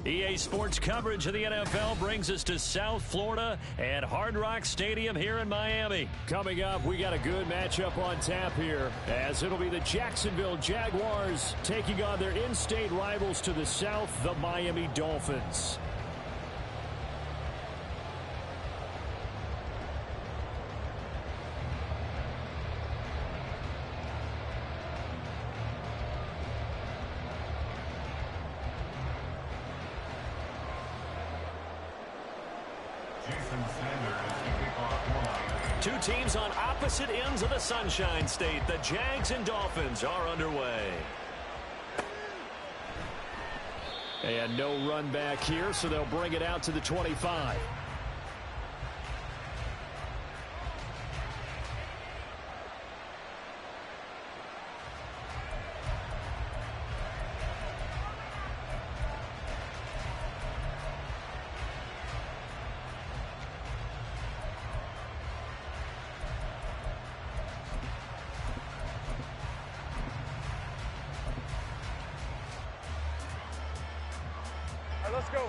EA Sports coverage of the NFL brings us to South Florida and Hard Rock Stadium here in Miami. Coming up, we got a good matchup on tap here, as it'll be the Jacksonville Jaguars taking on their in-state rivals to the south, the Miami Dolphins. Two teams on opposite ends of the Sunshine State. The Jags and Dolphins are underway. And no run back here, so they'll bring it out to the 25. Let's go.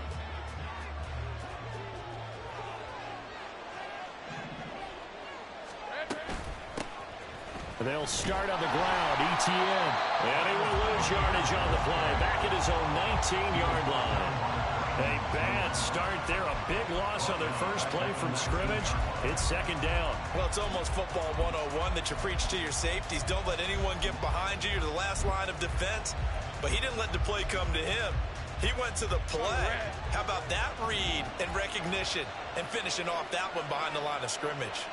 They'll start on the ground. ETN. And he will lose yardage on the play. Back at his own 19-yard line. A bad start there. A big loss on their first play from scrimmage. It's second down. Well, it's almost football 101 that you preach to your safeties. Don't let anyone get behind you. You're the last line of defense. But he didn't let the play come to him. He went to the play. How about that read and recognition and finishing off that one behind the line of scrimmage?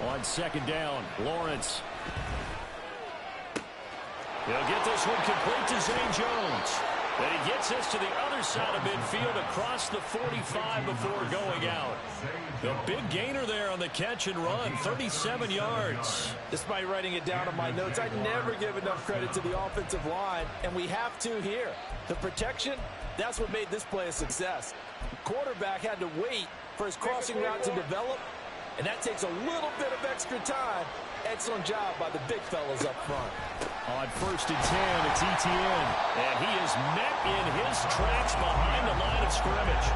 On second down, Lawrence. He'll get this one complete to Zay Jones. And he gets us to the other side of midfield across the 45 before going out. The big gainer there on the catch and run, 37 yards. Despite writing it down on my notes, I never give enough credit to the offensive line, and we have to here. The protection, that's what made this play a success. Quarterback had to wait for his crossing route to develop, and that takes a little bit of extra time. Excellent job by the big fellas up front. On first and 10, it's ETN. And he is met in his tracks behind the line of scrimmage.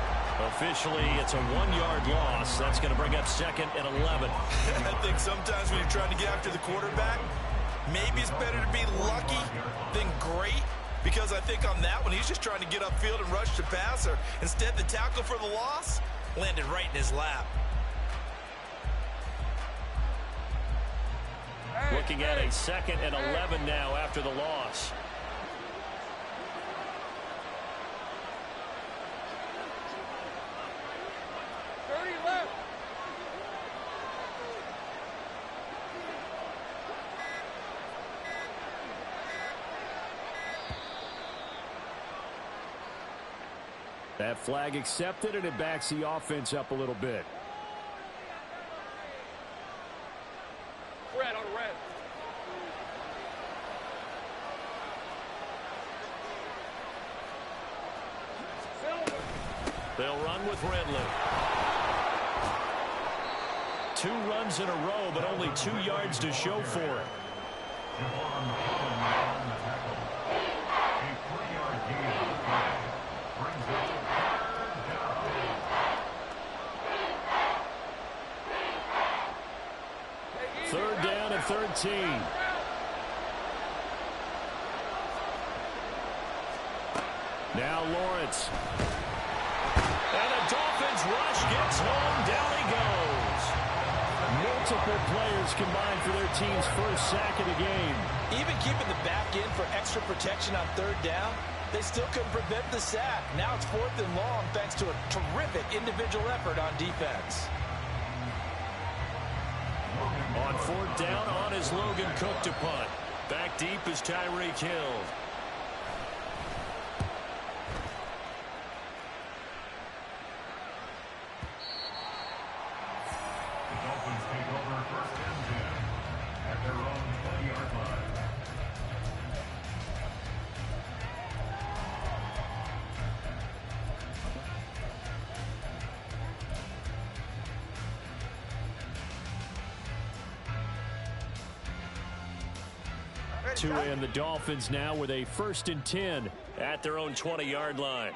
Officially, it's a 1-yard loss. That's going to bring up second and 11. I think sometimes when you're trying to get after the quarterback, maybe it's better to be lucky than great. Because I think on that one, he's just trying to get upfield and rush the passer. Instead, the tackle for the loss landed right in his lap. Looking at a second and 11 now after the loss. That flag accepted, and it backs the offense up a little bit. Red on red. They'll run with Ridley. 2 runs in a row, but only 2 yards to show for it. Third down and 13. Now Lawrence. And the Dolphins rush gets home. Down he goes. Multiple players combined for their team's first sack of the game. Even keeping the back in for extra protection on third down, they still couldn't prevent the sack. Now it's 4th and long thanks to a terrific individual effort on defense. On 4th down, on is Logan Cook to punt. Back deep is Tyreek Hill. Tua and the Dolphins now with a 1st and 10 at their own 20-yard line.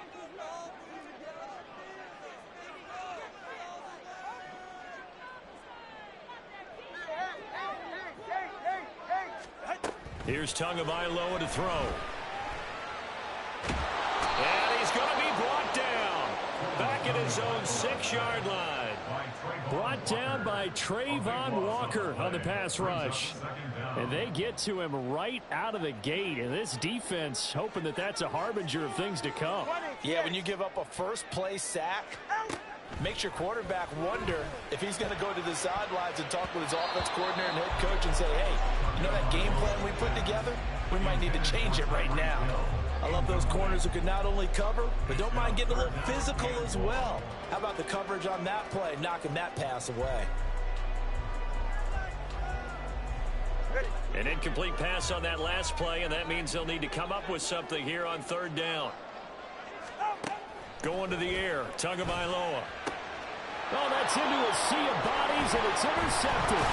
Here's Tagovailoa to throw. And he's going to be brought down. Back at his own 6-yard line. Brought down by Trayvon Walker on the pass rush. And they get to him right out of the gate. And this defense hoping that that's a harbinger of things to come. Yeah, when you give up a first-play sack, makes your quarterback wonder if he's going to go to the sidelines and talk with his offense coordinator and head coach and say, hey, you know that game plan we put together? We might need to change it right now. I love those corners who can not only cover, but don't mind getting a little physical as well. How about the coverage on that play, knocking that pass away? An incomplete pass on that last play, and that means they'll need to come up with something here on 3rd down. Going to the air, Tagovailoa. Oh, that's into a sea of bodies, and it's intercepted.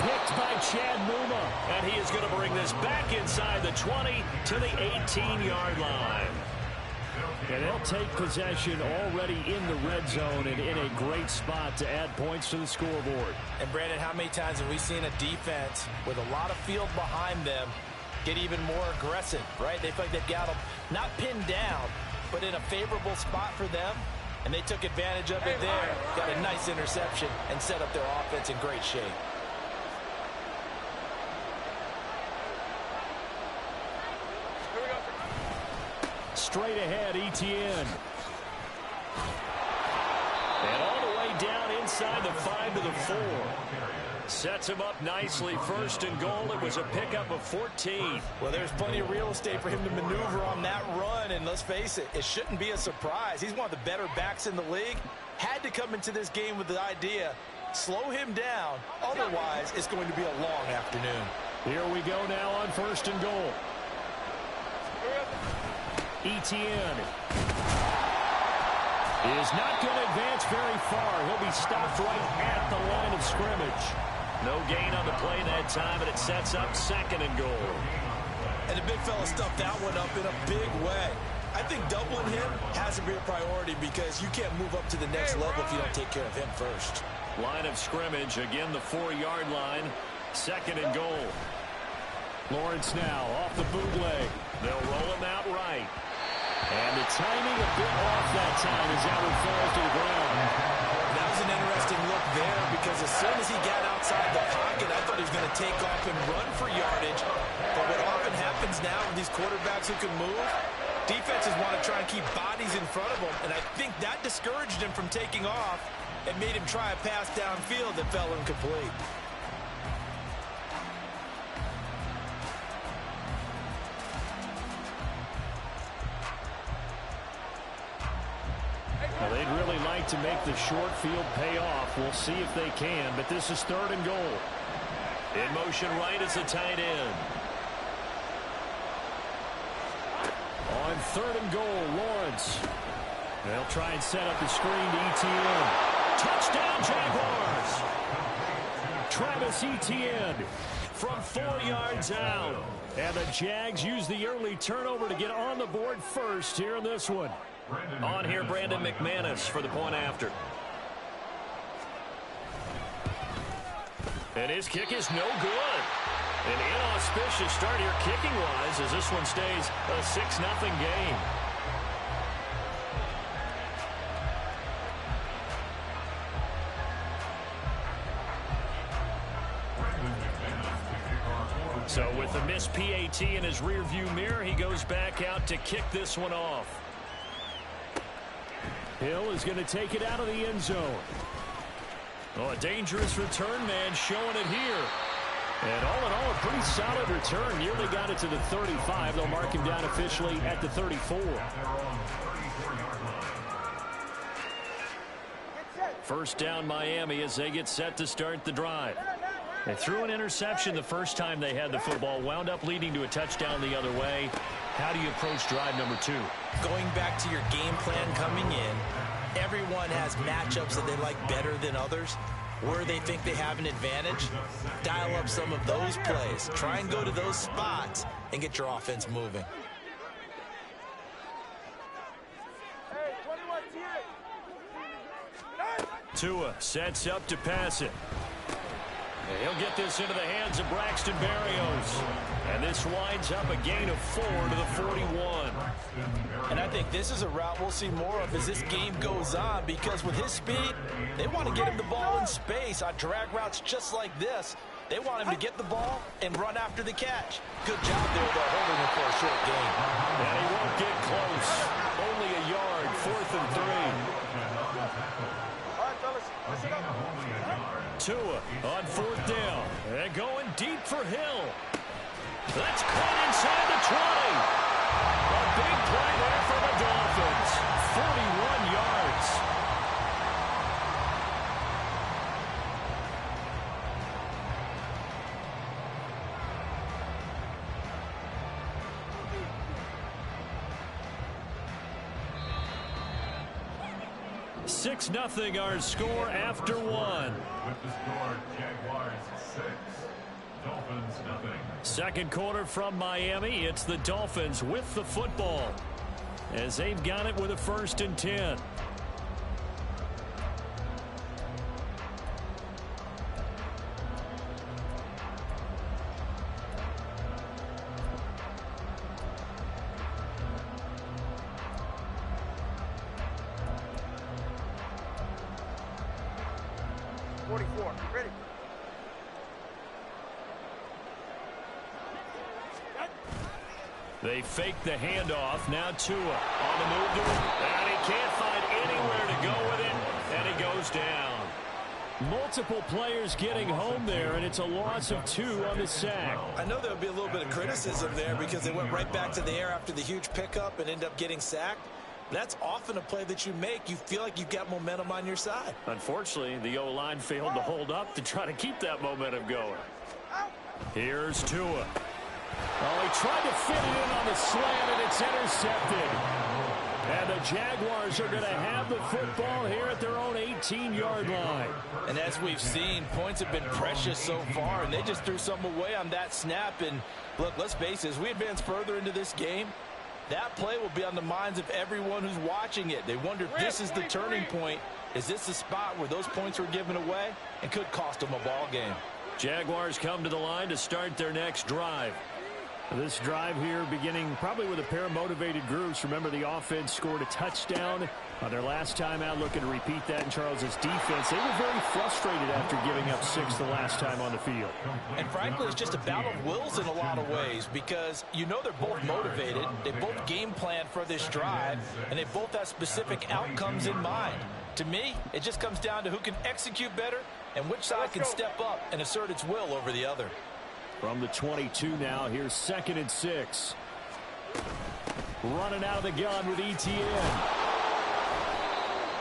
Picked by Chad Muma. And he is going to bring this back inside the 20 to the 18-yard line. And they'll take possession already in the red zone and in a great spot to add points to the scoreboard. And, Brandon, how many times have we seen a defense with a lot of field behind them get even more aggressive, right? They feel like they've got them not pinned down, but in a favorable spot for them, and they took advantage of it there. Got a nice interception and set up their offense in great shape. Straight ahead, Etienne. And all the way down inside the 5 to the 4. Sets him up nicely. 1st and goal. It was a pickup of 14. Well, there's plenty of real estate for him to maneuver on that run. And let's face it, it shouldn't be a surprise. He's one of the better backs in the league. Had to come into this game with the idea, slow him down. Otherwise, it's going to be a long afternoon. Here we go now on 1st and goal. Etienne is not going to advance very far. He'll be stopped right at the line of scrimmage. No gain on the play that time, and it sets up 2nd and goal. And the big fella stuffed that one up in a big way. I think doubling him has to be a priority because you can't move up to the next level if you don't take care of him first. Line of scrimmage, again the 4-yard line. 2nd and goal. Lawrence now off the bootleg. They'll roll him out right. And the timing a bit off that time as that one falls to the ground. That was an interesting look there because as soon as he got outside the pocket, I thought he was going to take off and run for yardage. But what often happens now with these quarterbacks who can move, defenses want to try and keep bodies in front of them. And I think that discouraged him from taking off and made him try a pass downfield that fell incomplete. Well, they'd really like to make the short field pay off. We'll see if they can, but this is 3rd and goal. In motion right is the tight end. On 3rd and goal, Lawrence. They'll try and set up the screen to Etienne. Touchdown, Jaguars! Travis Etienne from 4 yards out. And the Jags use the early turnover to get on the board first here in this one. On here, Brandon McManus for the point after. And his kick is no good. An inauspicious start here kicking-wise as this one stays a 6-0 game. So with the missed PAT in his rearview mirror, he goes back out to kick this one off. Hill is going to take it out of the end zone. Oh, a dangerous return man showing it here. And all in all, a pretty solid return. Nearly got it to the 35. They'll mark him down officially at the 34. First down Miami as they get set to start the drive. They threw an interception the first time they had the football, wound up leading to a touchdown the other way. How do you approach drive number 2? Going back to your game plan coming in, everyone has matchups that they like better than others. where they think they have an advantage, dial up some of those plays. Try and go to those spots and get your offense moving. Tua sets up to pass it. He'll get this into the hands of Braxton Berrios. And this winds up a gain of 4 to the 41. And I think this is a route we'll see more of as this game goes on, because with his speed, they want to get him the ball in space on drag routes just like this. They want him to get the ball and run after the catch. Good job there, though, holding him for a short gain. And he won't get close. Only a yard, 4th and 3. All right, fellas, listen up. Tua on 4th down. And going deep for Hill. That's caught inside the 20. A big play there for the Dolphins. 41 yards. Six nothing our score after one. With the score, Jaguars 6, Dolphins nothing. Second quarter from Miami. It's the Dolphins with the football as they've got it with a 1st and 10. Ready. They fake the handoff. Now Tua on the move to him. And he can't find anywhere to go with it. And he goes down. Multiple players getting home there, and it's a loss of 2 on the sack. I know there'll be a little bit of criticism there because they went right back to the air after the huge pickup and end up getting sacked. That's often a play that you make. You feel like you've got momentum on your side. Unfortunately, the O-line failed to hold up to try to keep that momentum going. Here's Tua. Oh, he tried to fit it in on the slant, and it's intercepted. And the Jaguars are going to have the football here at their own 18-yard line. And as we've seen, points have been precious so far, and they just threw some away on that snap. And look, let's face it, as we advance further into this game, that play will be on the minds of everyone who's watching it. They wonder if this is the turning point. Is this the spot where those points were given away and could cost them a ball game? Jaguars come to the line to start their next drive. This drive here beginning probably with a pair of motivated groups. Remember, the offense scored a touchdown on their last time out, looking to repeat that in Charles's defense. They were very frustrated after giving up 6 the last time on the field. And frankly, it's just a battle of wills in a lot of ways, because you know they're both motivated. They both game plan for this drive, and they both have specific outcomes in mind. To me, it just comes down to who can execute better and which side can step up and assert its will over the other. From the 22 now, here's 2nd and 6. Running out of the gun with ETN.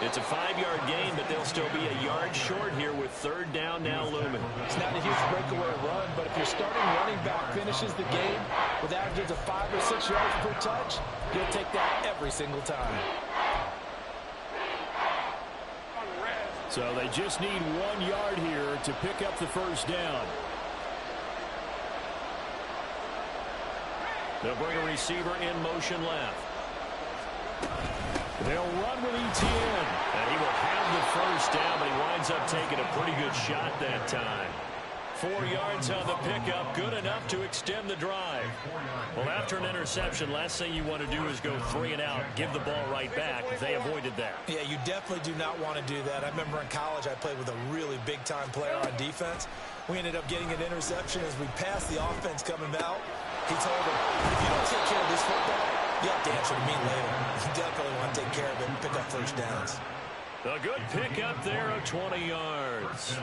It's a 5-yard gain, but they'll still be a yard short here with 3rd down now looming. It's not a huge breakaway run, but if your starting running back finishes the game with averages of 5 or 6 yards per touch, you'll take that every single time. So they just need 1 yard here to pick up the 1st down. They'll bring a receiver in motion left. They'll run with ETN. And he will have the 1st down, but he winds up taking a pretty good shot that time. 4 yards on the pickup, good enough to extend the drive. Well, after an interception, last thing you want to do is go 3 and out, give the ball right back. They avoided that. Yeah, you definitely do not want to do that. I remember in college I played with a really big-time player on defense. We ended up getting an interception as we passed the offense coming out. He told him, if you don't take care of this football, you'll have to answer to me later. You definitely want to take care of it and pick up 1st downs. A good pickup there of 20 yards.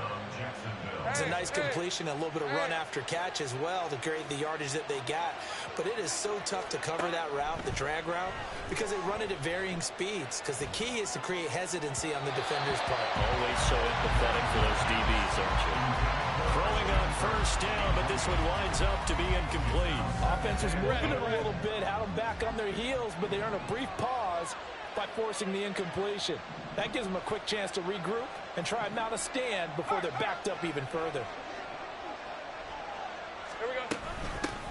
It's a nice completion, a little bit of run after catch as well to create the yardage that they got. But it is so tough to cover that route, the drag route, because they run it at varying speeds. Because the key is to create hesitancy on the defender's part. Always so empathetic for those DBs, aren't you? Throwing on 1st down, but this one winds up to be incomplete. Offense was moving it a little bit, had them back on their heels, but they earn a brief pause by forcing the incompletion. That gives them a quick chance to regroup and try and mount a stand before they're backed up even further. Here we go.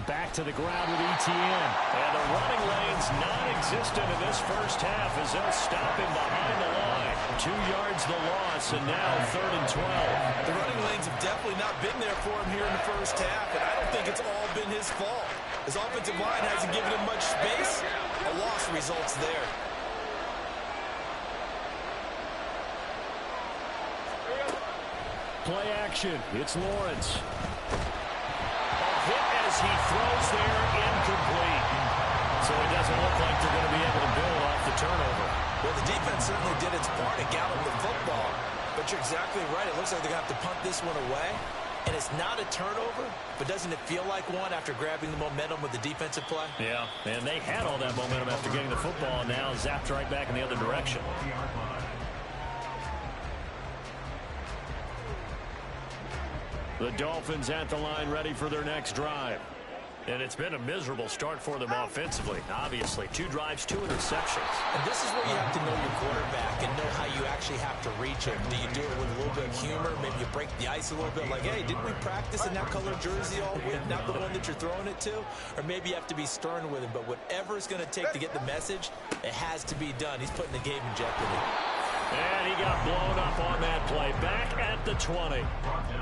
Back to the ground with ETN. And the running lane's non-existent in this first half as they'll stop him behind the line. 2 yards the loss, and now 3rd and 12. The running lanes have definitely not been there for him here in the first half, and I don't think it's all been his fault. His offensive line hasn't given him much space. A loss results there. Play action. It's Lawrence. Hit as he throws there, incomplete. So it doesn't look like they're going to be able to build off the turnover. Well, the defense certainly did its part to gallop the football. But you're exactly right. It looks like they're going to have to punt this one away. And it's not a turnover, but doesn't it feel like one after grabbing the momentum with the defensive play? Yeah, and they had all that momentum after getting the football, and now zapped right back in the other direction. The Dolphins at the line ready for their next drive. And it's been a miserable start for them offensively. Obviously, 2 drives, 2 interceptions. And this is where you have to know your quarterback and know how you actually have to reach him. Do you do it with a little bit of humor? Maybe you break the ice a little bit like, hey, didn't we practice in that color jersey all week? Not the one that you're throwing it to? Or maybe you have to be stern with him. But whatever it's going to take to get the message, it has to be done. He's putting the game in jeopardy. And he got blown up on that play. Back at the 20.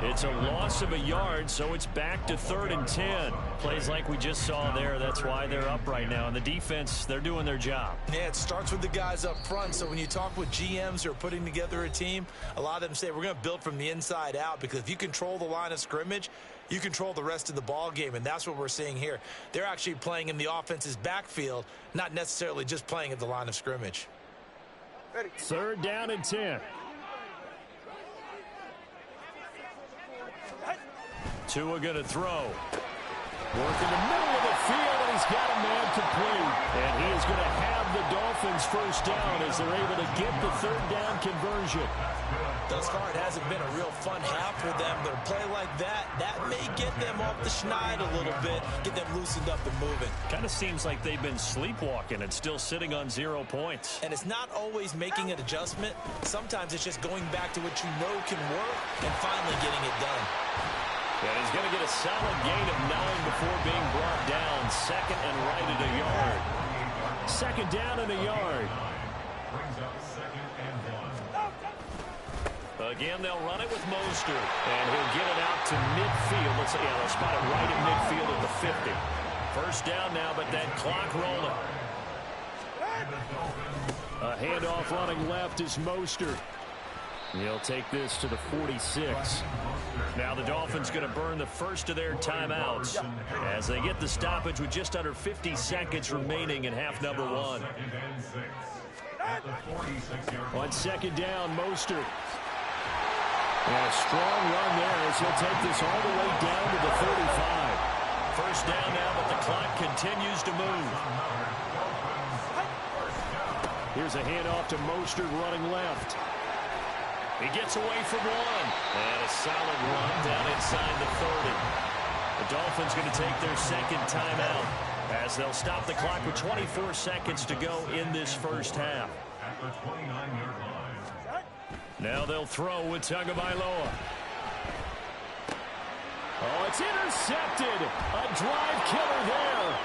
It's a loss of a yard, so it's back to 3rd and 10. Plays like we just saw there. That's why they're up right now. And the defense, they're doing their job. Yeah, it starts with the guys up front. So when you talk with GMs who are putting together a team, a lot of them say we're going to build from the inside out, because if you control the line of scrimmage, you control the rest of the ball game, and that's what we're seeing here. They're actually playing in the offense's backfield, not necessarily just playing at the line of scrimmage. 3rd down and 10. Tua going to throw. Work in the middle of the field, and he's got a man complete. And he is going to have the Dolphins first down as they're able to get the 3rd down conversion. Thus far, it hasn't been a real fun half for them, but a play like that may get them off the schneid a little bit, get them loosened up and moving. Kind of seems like they've been sleepwalking and still sitting on 0 points. And it's not always making an adjustment. Sometimes it's just going back to what you know can work and finally getting it done. And he's going to get a solid gain of 9 before being brought down. 2nd and right at a yard. 2nd down and a yard. Brings up 2nd and 1. Again, they'll run it with Mostert. And he'll get it out to midfield. They'll spot it right at midfield at the 50. First down now, but that clock rolling. A handoff running left is Mostert. He'll take this to the 46. Now the Dolphins going to burn the first of their timeouts as they get the stoppage with just under 50 seconds remaining in half number 1. On 2nd down, Mostert. And a strong run there as he'll take this all the way down to the 35. First down now, but the clock continues to move. Here's a handoff to Mostert running left. He gets away from 1. And a solid run down inside the 30. The Dolphins going to take their 2nd timeout as they'll stop the clock with 24 seconds to go in this first half. At the 29-yard line. Now they'll throw with Tagovailoa. Oh, it's intercepted. A drive killer there.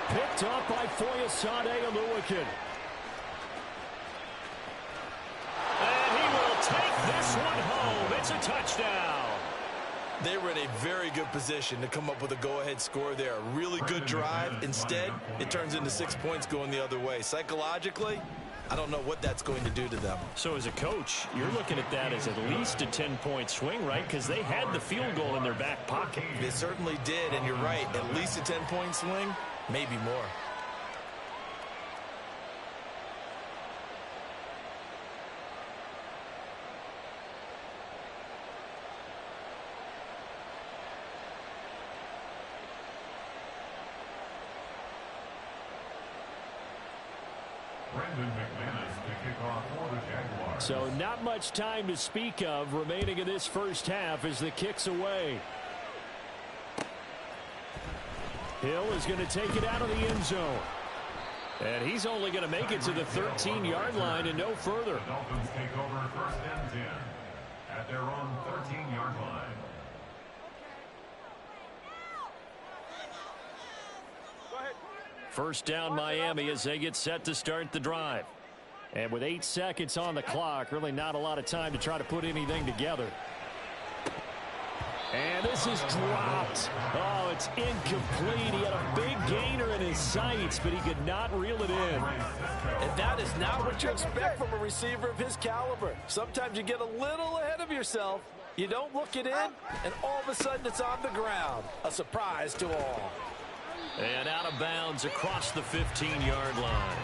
Picked up by Foyesade Oluwakin. Take this one home. It's a touchdown. They were in a very good position to come up with a go-ahead score there. A really good drive. Instead, it turns into 6 points going the other way. Psychologically, I don't know what that's going to do to them. So as a coach, you're looking at that as at least a 10-point swing, right? Because they had the field goal in their back pocket. They certainly did, and you're right. At least a 10-point swing, maybe more. So not much time to speak of remaining in this first half as the kick's away. Hill is going to take it out of the end zone. And he's only going to make it to the 13-yard line and no further. The Dolphins take over 1st and 10 at their own 13-yard line. First down Miami as they get set to start the drive. And with 8 seconds on the clock, really not a lot of time to try to put anything together. And this is dropped. Oh, it's incomplete. He had a big gainer in his sights, but he could not reel it in. And that is not what you expect from a receiver of his caliber. Sometimes you get a little ahead of yourself. You don't look it in, and all of a sudden it's on the ground. A surprise to all. And out of bounds across the 15-yard line.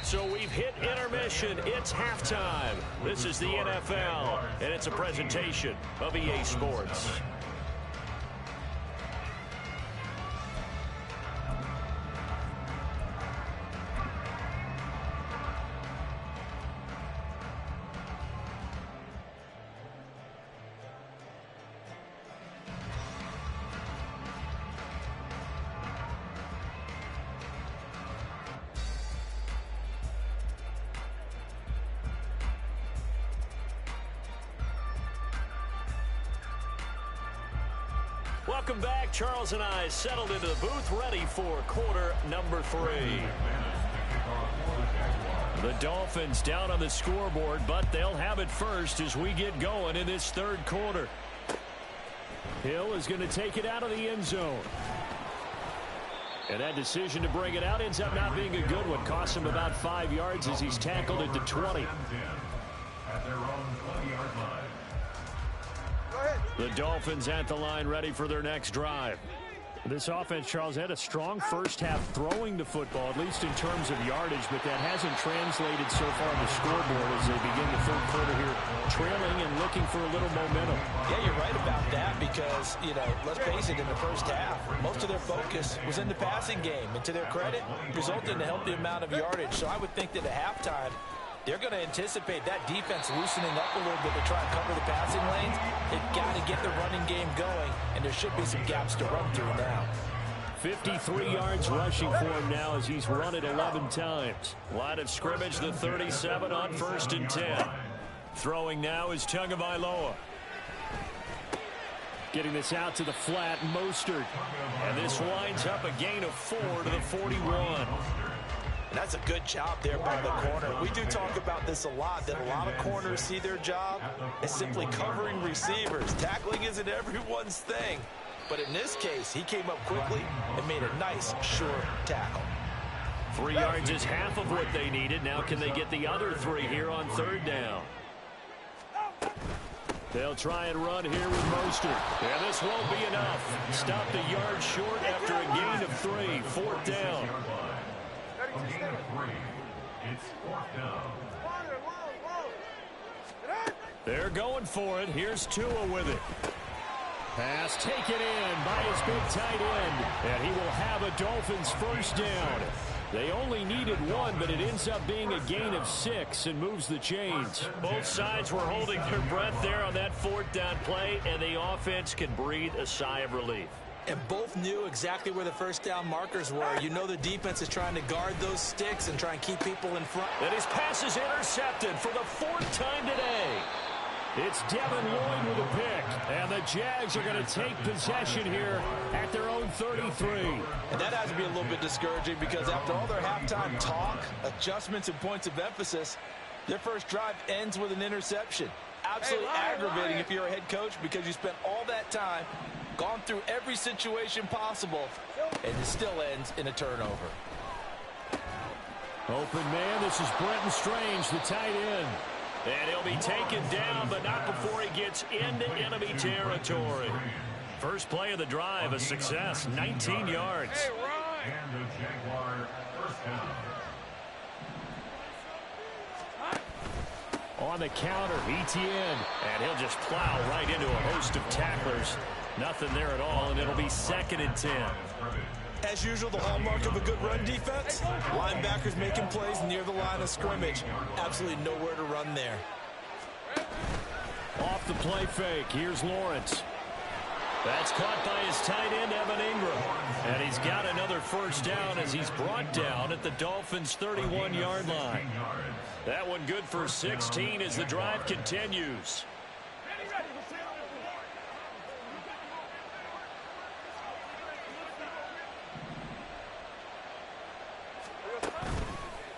So we've hit intermission. It's halftime. This is the NFL, and it's a presentation of EA Sports. Welcome back. Charles and I settled into the booth, ready for quarter number 3. The Dolphins down on the scoreboard, but they'll have it first as we get going in this third quarter. Hill is going to take it out of the end zone. And that decision to bring it out ends up not being a good one. Costs him about 5 yards as he's tackled at the 20. At their own 20-yard line. The Dolphins at the line ready for their next drive. This offense, Charles, had a strong first half throwing the football, at least in terms of yardage, but that hasn't translated so far on the scoreboard as they begin the third quarter here, trailing and looking for a little momentum. Yeah, you're right about that because, let's face it, in the first half, most of their focus was in the passing game. And to their credit, resulted in a healthy amount of yardage. So I would think that at halftime, they're going to anticipate that defense loosening up a little bit to try and cover the passing lanes. They've got to get the running game going, and there should be some gaps to run through now. 53 yards rushing for him now as he's run it 11 times. Line of scrimmage, the 37 on 1st and 10. Throwing now is Tagovailoa. Getting this out to the flat, Mostert. And this winds up a gain of 4 to the 41. And that's a good job there by the corner. We do talk about this a lot, that a lot of corners see their job as simply covering receivers. Tackling isn't everyone's thing. But in this case, he came up quickly and made a nice, short tackle. 3 yards is half of what they needed. Now can they get the other 3 here on 3rd down? They'll try and run here with Mostert. And this won't be enough. Stopped a yard short after a gain of 3. 4th down. A gain of 3. It's 4th down. They're going for it. Here's Tua with it. Pass taken in by his big tight end. And he will have a Dolphins first down. They only needed 1, but it ends up being a gain of 6 and moves the chains. Both sides were holding their breath there on that 4th down play, and the offense can breathe a sigh of relief. And both knew exactly where the first down markers were. You know the defense is trying to guard those sticks and try and keep people in front. And his pass is intercepted for the 4th time today. It's Devin Lloyd with a pick. And the Jags are going to take possession here at their own 33. And that has to be a little bit discouraging because after all their halftime talk, adjustments and points of emphasis, their first drive ends with an interception. Absolutely aggravating if you're a head coach because you spent all that time, gone through every situation possible, and it still ends in a turnover. Open man, this is Brenton Strange, the tight end. And he'll be taken down, but not before he gets into enemy territory. First play of the drive, a success, 19 yards. And the Jaguar first down. On the counter, Etienne. And he'll just plow right into a host of tacklers. Nothing there at all, and it'll be 2nd and 10. As usual, the hallmark of a good run defense, linebackers making plays near the line of scrimmage. Absolutely nowhere to run there. Off the play fake, here's Lawrence. That's caught by his tight end, Evan Ingram. And he's got another first down as he's brought down at the Dolphins' 31-yard line. That one good for 16 as the drive continues.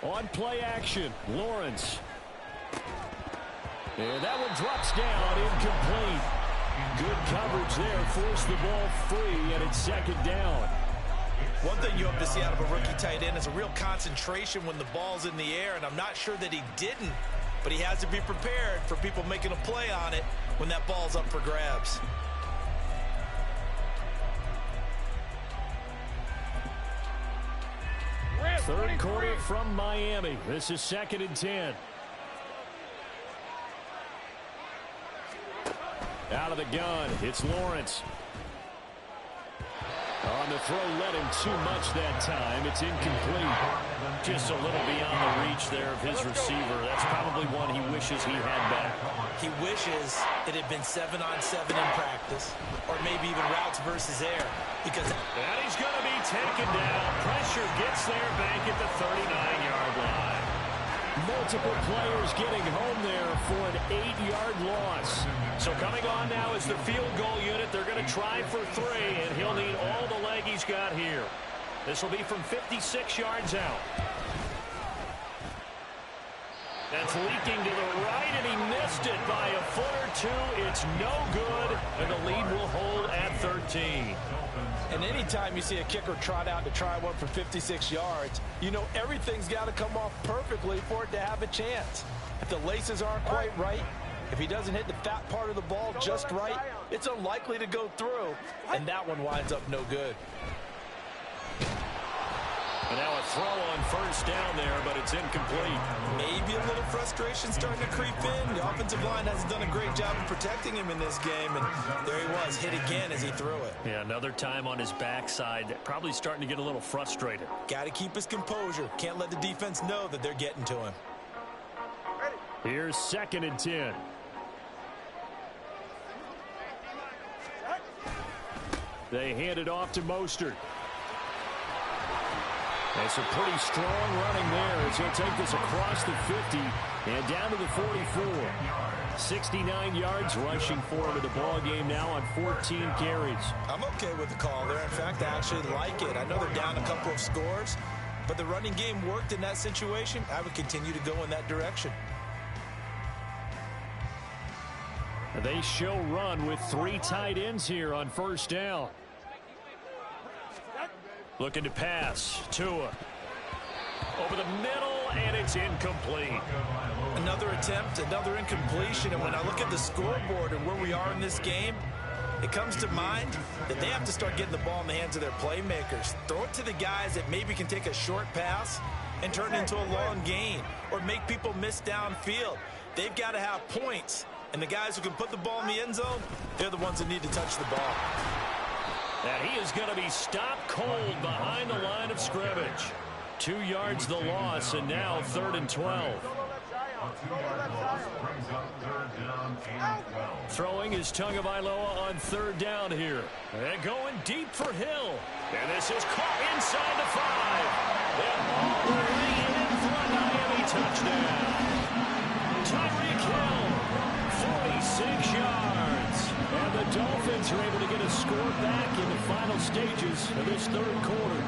On play action, Lawrence. And that one drops down, incomplete. Good coverage there, forced the ball free, and it's second down. One thing you hope to see out of a rookie tight end is a real concentration when the ball's in the air, and I'm not sure that he didn't, but he has to be prepared for people making a play on it when that ball's up for grabs. Third quarter from Miami. This is 2nd and 10. Out of the gun, it's Lawrence. On the throw, led him too much that time. It's incomplete. Just a little beyond the reach there of his receiver. That's probably one he wishes he had back. He wishes it had been 7-on-7 in practice, or maybe even routes versus air. Because and he's going to be taken down. Pressure gets there back at the 39-yard line. Multiple players getting home there for an 8-yard loss. So coming on now is the field goal unit. They're going to try for 3, and he'll need all the leg he's got here. This will be from 56 yards out. That's leaking to the right, and he missed it by a foot or two. It's no good, and the lead will hold at 13. And anytime you see a kicker trot out to try one for 56 yards, you know everything's got to come off perfectly for it to have a chance. If the laces aren't quite right, if he doesn't hit the fat part of the ball just right, it's unlikely to go through, and that one winds up no good. And now a throw on first down there, but it's incomplete. Maybe a little frustration starting to creep in. The offensive line hasn't done a great job of protecting him in this game, and there he was, hit again as he threw it. Yeah, another time on his backside, probably starting to get a little frustrated. Got to keep his composure. Can't let the defense know that they're getting to him. Here's 2nd and 10. They hand it off to Mostert. That's a pretty strong running there as he'll take this across the 50 and down to the 44. 69 yards rushing for him in the ball game now on 14 carries. I'm okay with the call there. In fact, I actually like it. I know they're down a couple of scores, but the running game worked in that situation. I would continue to go in that direction. They show run with 3 tight ends here on first down. Looking to pass. Tua. Over the middle, and it's incomplete. Another attempt, another incompletion, and when I look at the scoreboard and where we are in this game, it comes to mind that they have to start getting the ball in the hands of their playmakers. Throw it to the guys that maybe can take a short pass and turn it into a long gain or make people miss downfield. They've got to have points, and the guys who can put the ball in the end zone, they're the ones that need to touch the ball. And he is going to be stopped cold behind the line of scrimmage. 2 yards the loss, and now 3rd and 12. Throwing is Tagovailoa on 3rd down here. And going deep for Hill. And this is caught inside the 5. And all the way in for a Miami touchdown. Tyreek Hill, 46 yards. And the Dolphins are able to get a score back in the final stages of this 3rd quarter.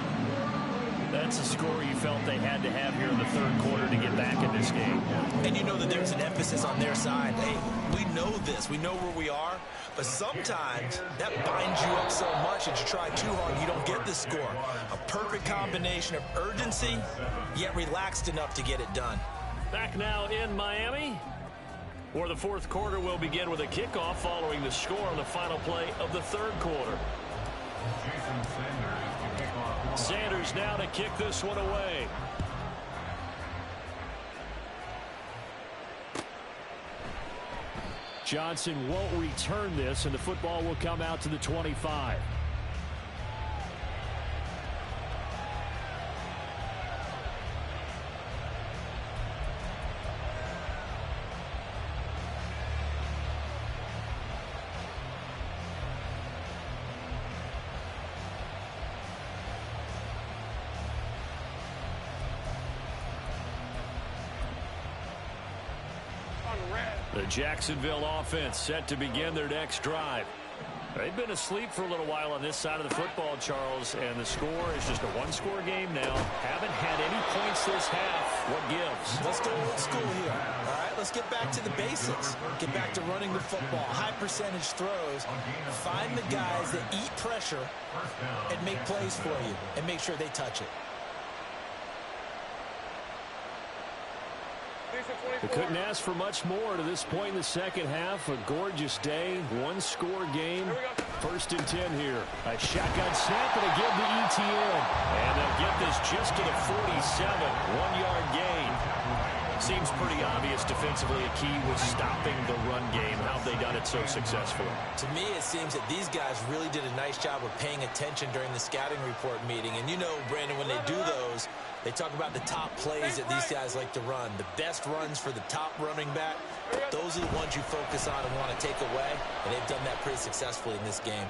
That's a score you felt they had to have here in the 3rd quarter to get back in this game. And you know that there's an emphasis on their side. Hey, we know this. We know where we are. But sometimes that binds you up so much that you try too hard, you don't get the score. A perfect combination of urgency, yet relaxed enough to get it done. Back now in Miami, where the 4th quarter will begin with a kickoff following the score on the final play of the 3rd quarter. Sanders now to kick this one away. Johnson won't return this, and the football will come out to the 25. The Jacksonville offense set to begin their next drive. They've been asleep for a little while on this side of the football, Charles, and the score is just a one-score game now. Haven't had any points this half. What gives? Let's go old school here. All right, let's get back to the basics. Get back to running the football, high percentage throws. Find the guys that eat pressure and make plays for you and make sure they touch it. They couldn't ask for much more to this point in the second half. A gorgeous day, one-score game. 1st and 10 here. A shotgun snap and again to ETN. And they'll get this just to the 47, one-yard gain. Seems pretty obvious defensively a key was stopping the run game. How have they done it so successfully? To me, it seems that these guys really did a nice job of paying attention during the scouting report meeting. And you know, Brandon, when they do those, they talk about the top plays that these guys like to run. The best runs for the top running back, those are the ones you focus on and want to take away. And they've done that pretty successfully in this game.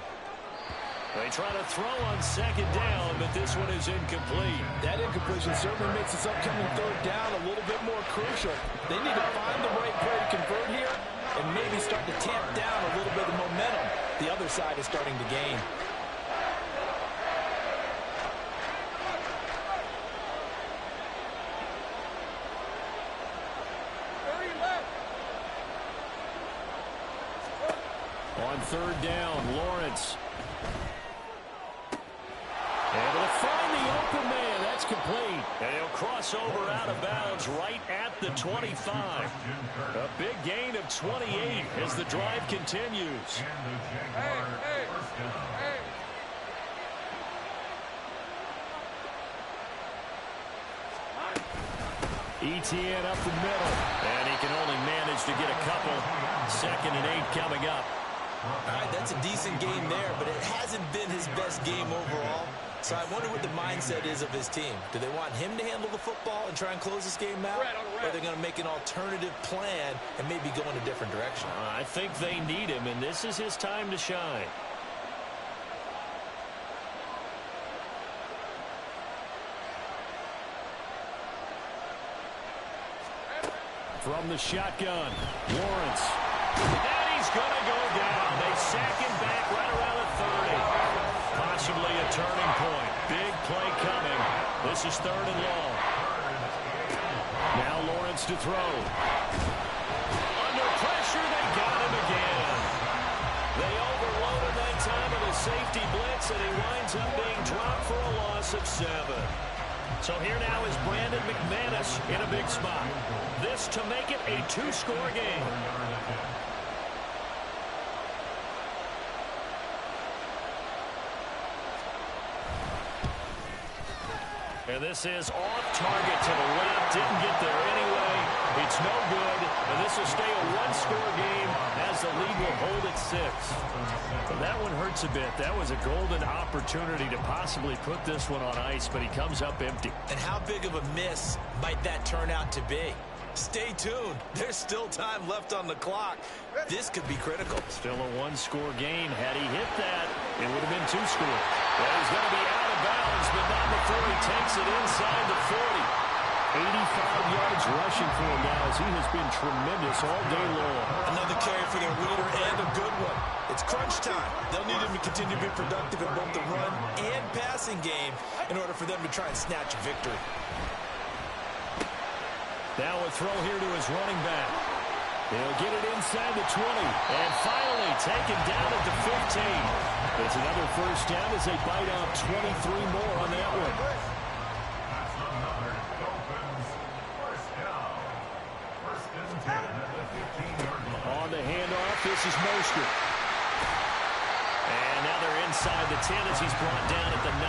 They try to throw on 2nd down, but this one is incomplete. That incompletion certainly makes this upcoming 3rd down a little bit more crucial. They need to find the right play to convert here and maybe start to tamp down a little bit of momentum the other side is starting to gain. On 3rd down, Lawrence. Able to find the open man. That's complete. And he'll cross over out of bounds right at the 25. A big gain of 28 as the drive continues. ETN up the middle. And he can only manage to get a couple. 2nd and 8 coming up. All right, that's a decent game there, but it hasn't been his best game overall. So I wonder what the mindset is of his team. Do they want him to handle the football and try and close this game out? Or are they going to make an alternative plan and maybe go in a different direction? I think they need him, and this is his time to shine. From the shotgun, Lawrence. And he's going to go down. They sack him back right around the 30. Possibly a turning point. Big play coming. This is 3rd and long. Now Lawrence to throw. Under pressure, they got him again. They overloaded that time with a safety blitz, and he winds up being dropped for a loss of 7. So here now is Brandon McManus in a big spot. This to make it a 2-score game. And this is off target to the left. Didn't get there anyway. It's no good. And this will stay a 1-score game as the lead will hold at 6. But that one hurts a bit. That was a golden opportunity to possibly put this one on ice, but he comes up empty. And how big of a miss might that turn out to be? Stay tuned. There's still time left on the clock. This could be critical. Still a 1-score game. Had he hit that, it would have been 2 scores. Well, he's going to be out of bounds, but not before he takes it inside the 40. 85 yards rushing for him now as he has been tremendous all day long. Another carry for their leader and a good one. It's crunch time. They'll need him to continue to be productive in both the run and passing game in order for them to try and snatch a victory. Now a throw here to his running back. He'll get it inside the 20. And finally taken down at the 15. It's another 1st down as they bite off 23 more on that one. That's another Dolphins 1st down. 1st and 10 at the 15-yard line. On the handoff, this is Mostert. And now they're inside the 10 as he's brought down at the 9.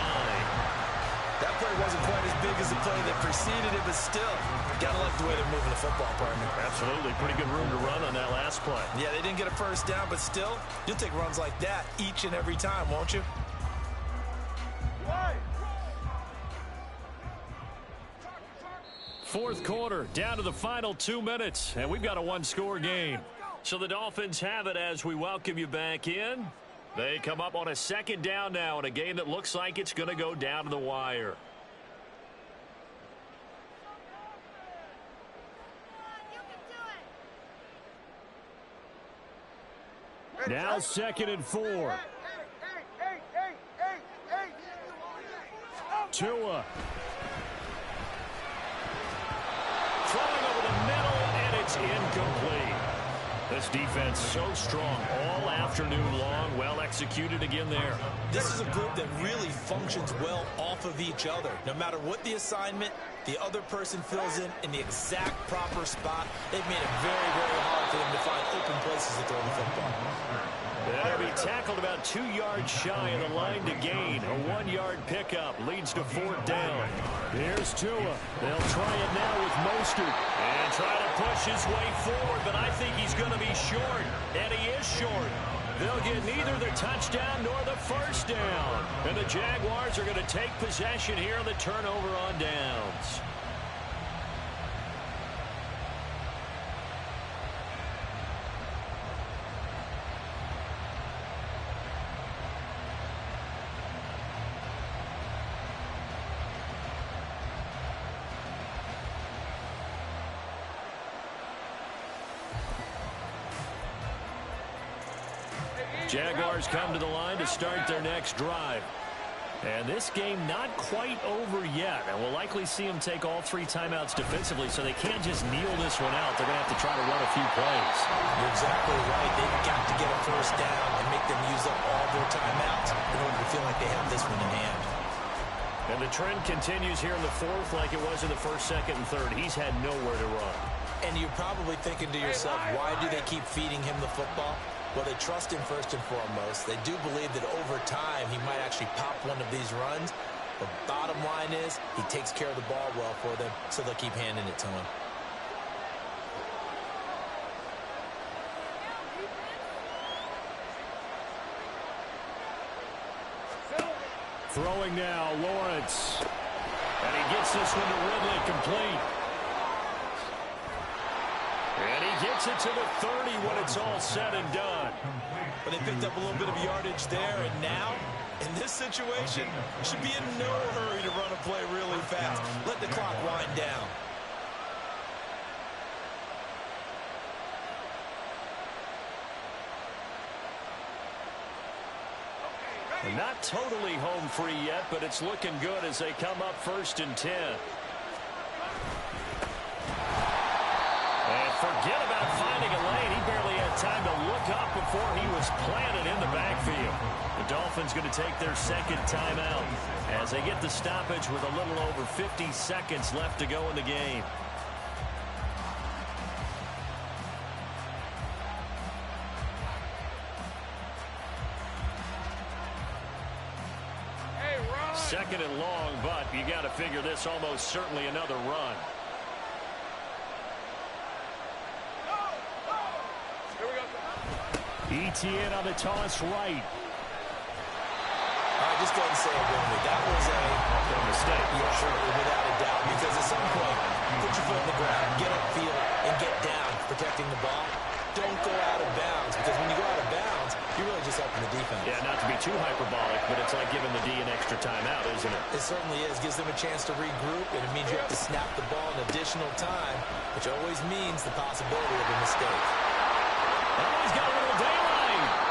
That play wasn't quite as big as the play that preceded it, but still, gotta like the way they're moving the football, partner. Absolutely. Pretty good room to run on that last play. Yeah, they didn't get a 1st down, but still, you'll take runs like that each and every time, won't you? Fourth quarter, down to the final 2 minutes, and we've got a 1-score game. So the Dolphins have it as we welcome you back in. They come up on a 2nd down now in a game that looks like it's going to go down to the wire. Now 2nd and 4. Tua. Throwing over the middle, and it's incomplete. This defense so strong all afternoon long. Well executed again there. This is a group that really functions well off of each other. No matter what the assignment, the other person fills in the exact proper spot. They've made it very, very hard for them to find open places to throw the football. That'll be tackled about 2 yards shy of the line to gain. A 1-yard pickup leads to 4th down. Here's Tua. They'll try it now with Mostert. And try to push his way forward, but I think he's going to be short. And he is short. They'll get neither the touchdown nor the 1st down. And the Jaguars are going to take possession here on the turnover on downs. Jaguars come to the line to start their next drive. And this game not quite over yet. And we'll likely see them take all 3 timeouts defensively, so they can't just kneel this one out. They're going to have to try to run a few plays. You're exactly right. They've got to get a 1st down and make them use up all their timeouts in order to feel like they have this one in hand. And the trend continues here in the 4th like it was in the 1st, 2nd, and 3rd. He's had nowhere to run. And you're probably thinking to yourself, why do they keep feeding him the football? Well, they trust him first and foremost. They do believe that over time he might actually pop one of these runs. But bottom line is he takes care of the ball well for them, so they'll keep handing it to him. Throwing now, Lawrence. And he gets this one to Ridley complete. And he gets it to the 30 when it's all said and done. But they picked up a little bit of yardage there, and now, in this situation, should be in no hurry to run a play really fast. Let the clock wind down. And not totally home free yet, but it's looking good as they come up 1st and 10. Forget about finding a lane. He barely had time to look up before he was planted in the backfield. The Dolphins going to take their 2nd timeout as they get the stoppage with a little over 50 seconds left to go in the game. Second and long, but you got to figure this almost certainly another run. ETN on the toss right. All right, just go ahead and say it with me. That was a mistake. Yeah, sure, without a doubt. Because at some point, put your foot in the ground, get upfield, and get down, protecting the ball. Don't go out of bounds, because when you go out of bounds, you're really just helping the defense. Yeah, not to be too hyperbolic, but it's like giving the D an extra timeout, isn't it? It certainly is. Gives them a chance to regroup, and it means you have to snap the ball an additional time, which always means the possibility of a mistake. Oh, he's got a little daylight.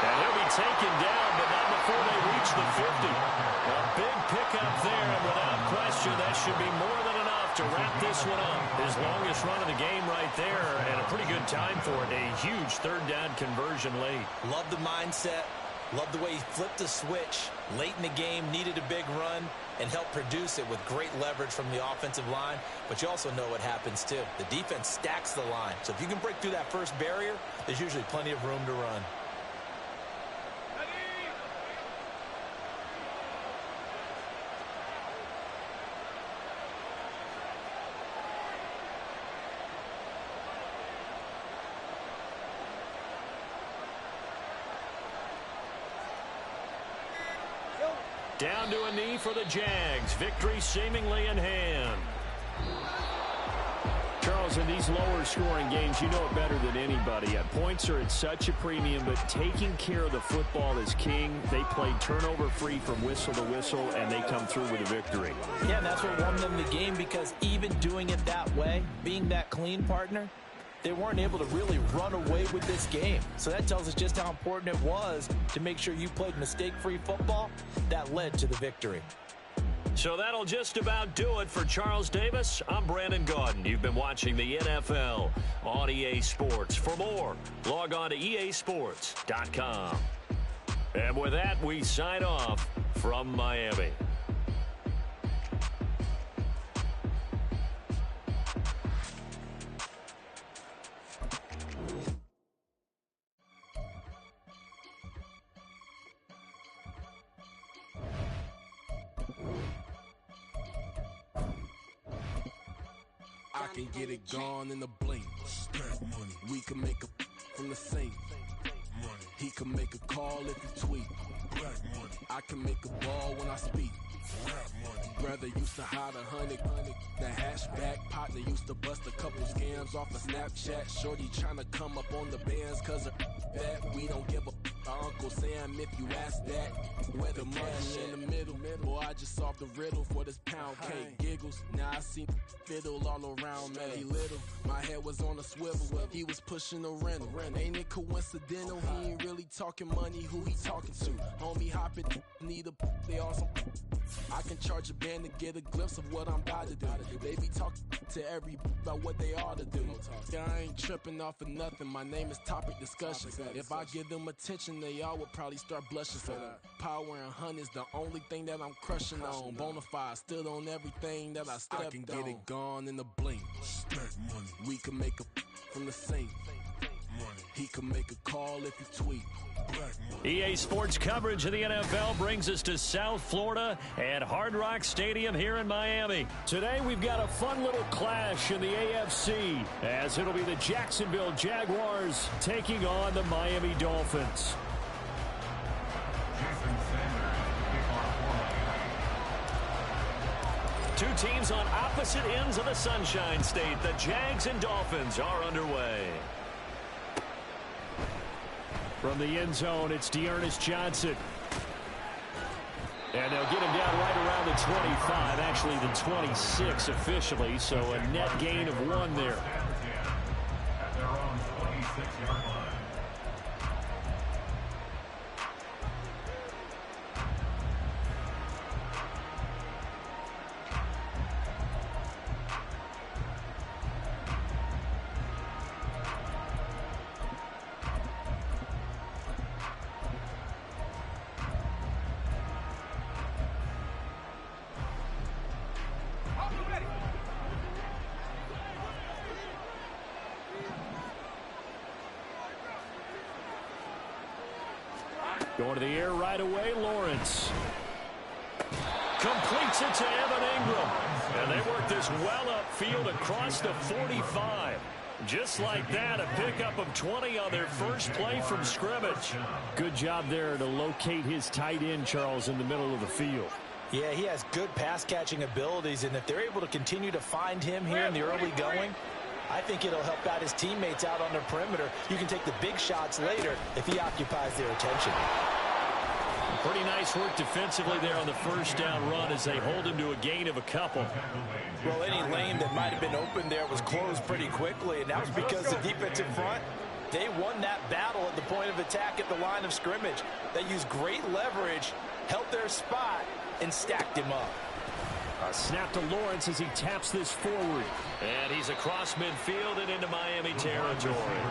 And he'll be taken down, but not before they reach the 50. A big pickup there, and without question, that should be more than enough to wrap this one up. His longest run of the game right there, and a pretty good time for it. A huge 3rd down conversion late. Love the mindset. Love the way he flipped the switch. Late in the game, needed a big run, and helped produce it with great leverage from the offensive line. But you also know what happens, too. The defense stacks the line. So if you can break through that first barrier, there's usually plenty of room to run. Down to a knee for the Jags. Victory seemingly in hand. Charles, in these lower scoring games, you know it better than anybody. Points are at such a premium, but taking care of the football is king. They played turnover free from whistle to whistle, and they come through with a victory. Yeah, and that's what won them the game, because even doing it that way, being that clean partner, they weren't able to really run away with this game. So that tells us just how important it was to make sure you played mistake-free football. That led to the victory. So that'll just about do it for Charles Davis. I'm Brandon Gaudin. You've been watching the NFL on EA Sports. For more, log on to easports.com. And with that, we sign off from Miami. I can get it gone in a blink. Money. We can make a from the sink. Money. He can make a call if he tweet. Black money. I can make a ball when I speak. Brother used to hide 100. The hatchback partner used to bust a couple scams off of Snapchat. Shorty tryna come up on the bands cause of that. We don't give a Uncle Sam if you ask that. Where the money in the middle. Boy, I just solved the riddle for this pound cake. Giggles, now I see fiddle all around me. Little, my head was on a swivel. He was pushing a rental. Ain't it coincidental? He ain't really talking money. Who he talking to? Homie hopping, need a they awesome. I can charge a band to get a glimpse of what I'm about to do. They be talking to every about what they ought to do. Yeah, I ain't tripping off of nothing. My name is topic discussion. If I give them attention, they all would probably start blushing. So power and hunt is the only thing that I'm crushing on. Bonafide, stood on everything that I stepped on. I can get it gone in a blink. Money. We can make a from the sink. Money. He can make a call if he tweet. EA Sports coverage of the NFL brings us to South Florida at Hard Rock Stadium here in Miami. Today we've got a fun little clash in the AFC as it'll be the Jacksonville Jaguars taking on the Miami Dolphins. Two teams on opposite ends of the Sunshine State. The Jags and Dolphins are underway. From the end zone, it's Dearness Johnson. And they'll get him down right around the 25, actually the 26 officially, so a net gain of 1 there. At their own 26-yard line. Going to the air right away, Lawrence. Completes it to Evan Ingram. And they work this well upfield across the 45. Just like that, a pickup of 20 on their first play from scrimmage. Good job there to locate his tight end, Charles, in the middle of the field. Yeah, he has good pass-catching abilities, and if they're able to continue to find him here in the early going, I think it'll help out his teammates out on the perimeter. You can take the big shots later if he occupies their attention. Pretty nice work defensively there on the first down run as they hold him to a gain of a couple. Well, any lane that might have been open there was closed pretty quickly, and that was because the defensive front, they won that battle at the point of attack at the line of scrimmage. They used great leverage, held their spot, and stacked him up. A snap to Lawrence as he taps this forward. And he's across midfield and into Miami territory.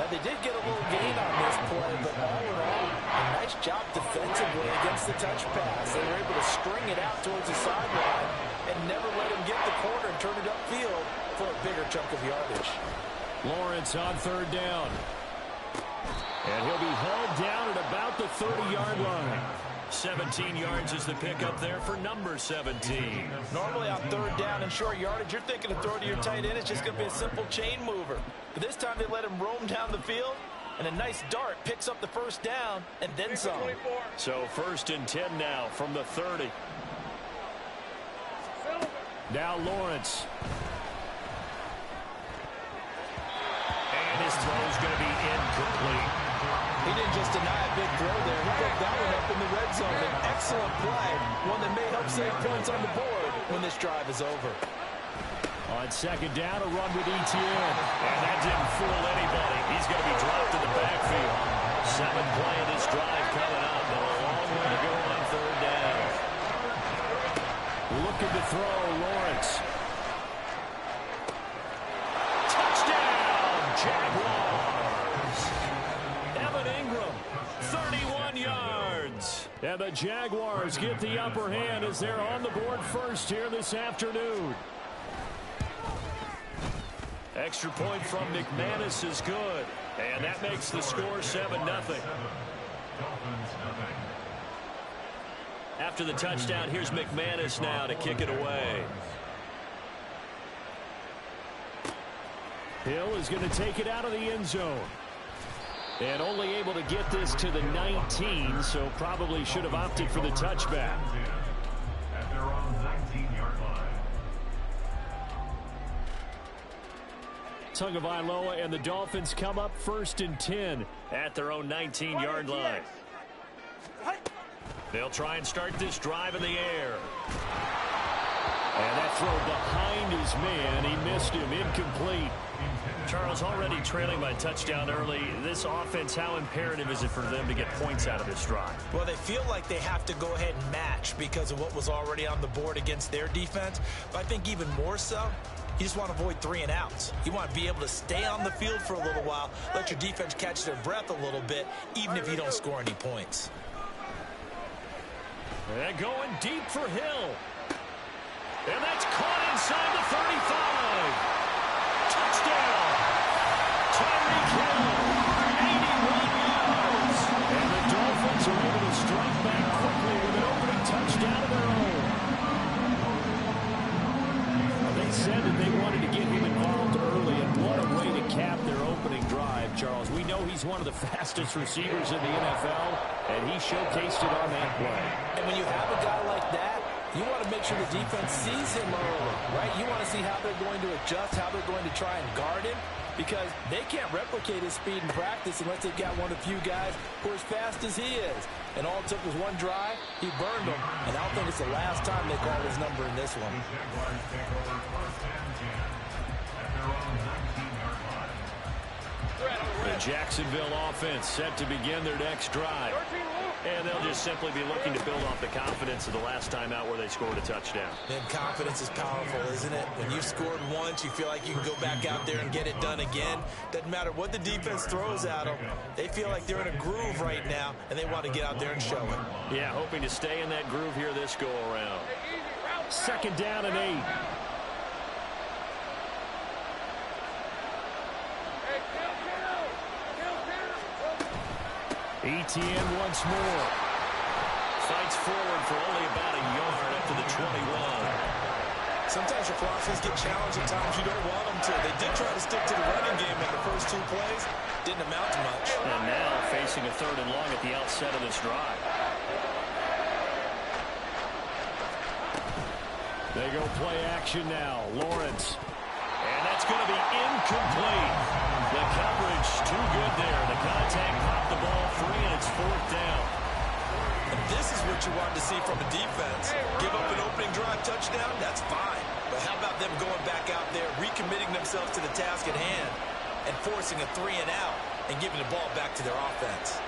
Now, they did get a little gain on this play, but all in all, a nice job defensively against the touch pass. They were able to string it out towards the sideline and never let him get the corner and turn it upfield for a bigger chunk of yardage. Lawrence on third down. And he'll be hauled down at about the 30-yard line. 17 yards is the pickup there for number 17. Normally on third down and short yardage, you're thinking of throwing to your tight end. It's just going to be a simple chain mover. But this time they let him roam down the field, and a nice dart picks up the first down and then some. So 1st and 10 now from the 30. Now Lawrence. And his throw is going to be incomplete. He didn't just deny a big throw there. He picked that one up in the red zone. An excellent play, one that may help save points on the board when this drive is over. On second down, a run with Etienne. And that didn't fool anybody. He's going to be dropped in the backfield. 7 play of this drive coming up, but a long way to go on third down. Looking to throw, Lawrence. Touchdown, Jaguars. Evan Ingram, 31 yards. And the Jaguars get the upper hand as they're on the board first here this afternoon. Extra point from McManus is good. And that makes the score 7-0. After the touchdown, here's McManus now to kick it away. Hill is going to take it out of the end zone. And only able to get this to the 19, so probably should have opted for the touchback. At their own 19-yard line. Tagovailoa and the Dolphins come up 1st and 10 at their own 19-yard line. They'll try and start this drive in the air. And that throw behind his man. He missed him. Incomplete. Charles, already trailing by touchdown early. This offense, how imperative is it for them to get points out of this drive? Well, they feel like they have to go ahead and match because of what was already on the board against their defense. But I think even more so, you just want to avoid 3 and outs. You want to be able to stay on the field for a little while, let your defense catch their breath a little bit, even if you don't score any points. And going deep for Hill. And that's caught inside the 35. Touchdown. Tyreek Hill, 81 yards. And the Dolphins are able to strike back quickly with an opening touchdown of their own. They said that they wanted to get him involved early, and what a way to cap their opening drive, Charles. We know he's one of the fastest receivers in the NFL, and he showcased it on that play. And when you have a guy like that, you want to make sure the defense sees him early, right? You want to see how they're going to adjust, how they're going to try and guard him, because they can't replicate his speed in practice unless they've got one of the few guys who are as fast as he is. And all it took was one drive, he burned them, and I don't think it's the last time they call his number in this one. The Jaguars take over 1st and 10 at their own 19-yard line. The Jacksonville offense set to begin their next drive. And they'll just simply be looking to build off the confidence of the last time out where they scored a touchdown. And confidence is powerful, isn't it? When you've scored once, you feel like you can go back out there and get it done again. Doesn't matter what the defense throws at them. They feel like they're in a groove right now, and they want to get out there and show it. Yeah, hoping to stay in that groove here this go-around. 2nd down and 8. Etienne once more. Fights forward for only about a yard up to the 21. Sometimes your crossers get challenged at times you don't want them to. They did try to stick to the running game in the first 2 plays. Didn't amount to much. And now facing a 3rd and long at the outset of this drive. They go play action now. Lawrence. And that's going to be incomplete. The coverage too good there. The contact popped the ball free, and it's 4th down. And this is what you want to see from a defense. Give up an opening drive touchdown, that's fine. But how about them going back out there, recommitting themselves to the task at hand, and forcing a 3 and out, and giving the ball back to their offense.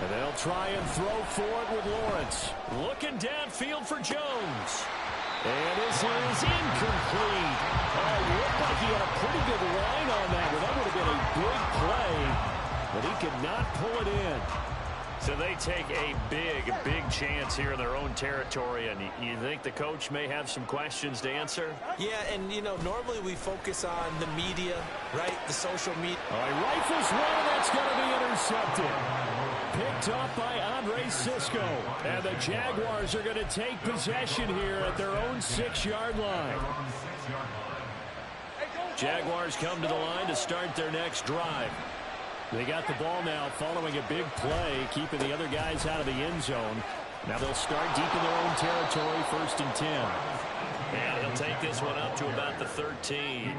And they'll try and throw for it with Lawrence. Looking downfield for Jones. And this is incomplete. Oh, looked like he had a pretty good line on that one. That would have been a big play, but he could not pull it in. So they take a big chance here in their own territory, and you think the coach may have some questions to answer? Yeah, and, you know, normally we focus on the media, right, the social media. All right, rifles one, and that's going to be intercepted. Picked up by Andre Cisco. And the Jaguars are going to take possession here at their own 6-yard line. Jaguars come to the line to start their next drive. They got the ball now following a big play, keeping the other guys out of the end zone. Now they'll start deep in their own territory, 1st and 10. And he'll take this one up to about the 13.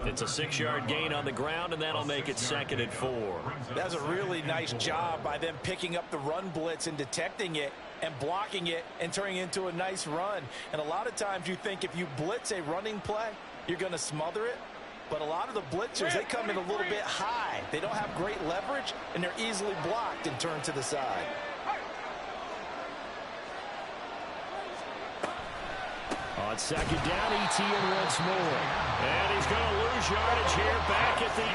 It's a 6-yard gain on the ground, and that'll make it 2nd and 4. That's a really nice job by them picking up the run blitz and detecting it and blocking it and turning it into a nice run. And a lot of times you think if you blitz a running play, you're going to smother it. But a lot of the blitzers, they come in a little bit high. They don't have great leverage, and they're easily blocked and turned to the side. On 2nd down, Etienne once more. And he's going to lose yardage here back at the 8.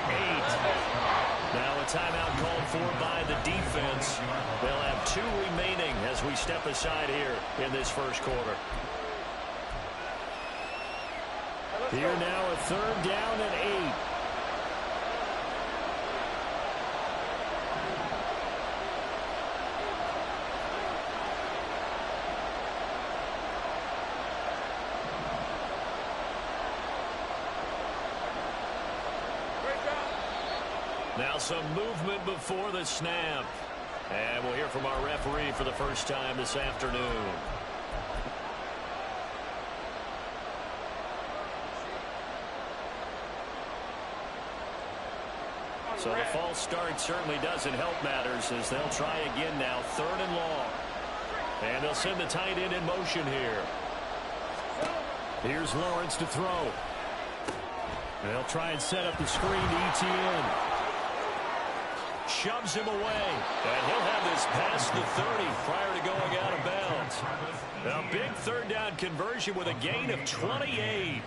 Now a timeout called for by the defense. They'll have 2 remaining as we step aside here in this first quarter. Here now a 3rd down and 8. Now some movement before the snap. And we'll hear from our referee for the first time this afternoon. So the false start certainly doesn't help matters as they'll try again now. 3rd and long. And they'll send the tight end in motion here. Here's Lawrence to throw. They'll try and set up the screen to Etienne. Shoves him away. And he'll have this past the 30 prior to going out of bounds. A big 3rd down conversion with a gain of 28.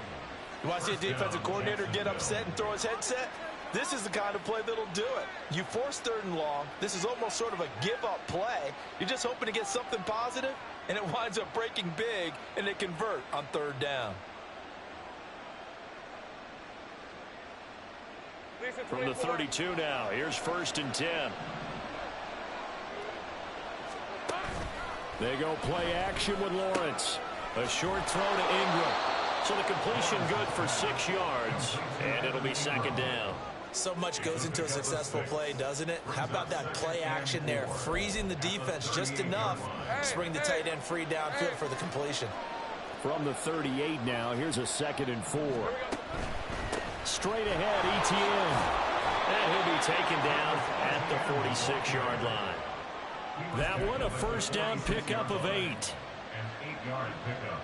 You want to see a defensive coordinator get upset and throw his headset? This is the kind of play that'll do it. You force 3rd and long. This is almost sort of a give-up play. You're just hoping to get something positive, and it winds up breaking big, and they convert on 3rd down. From the 32 now, here's 1st and 10. They go play action with Lawrence. A short throw to Ingram. So the completion good for 6 yards, and it'll be 2nd down. So much goes into a successful play, doesn't it? How about that play action there? Freezing the defense just enough to bring the tight end free downfield for the completion. From the 38 now, here's a 2nd and 4. Straight ahead, Etienne. And he'll be taken down at the 46-yard line. That one a 1st down pickup of 8. An 8-yard pickup.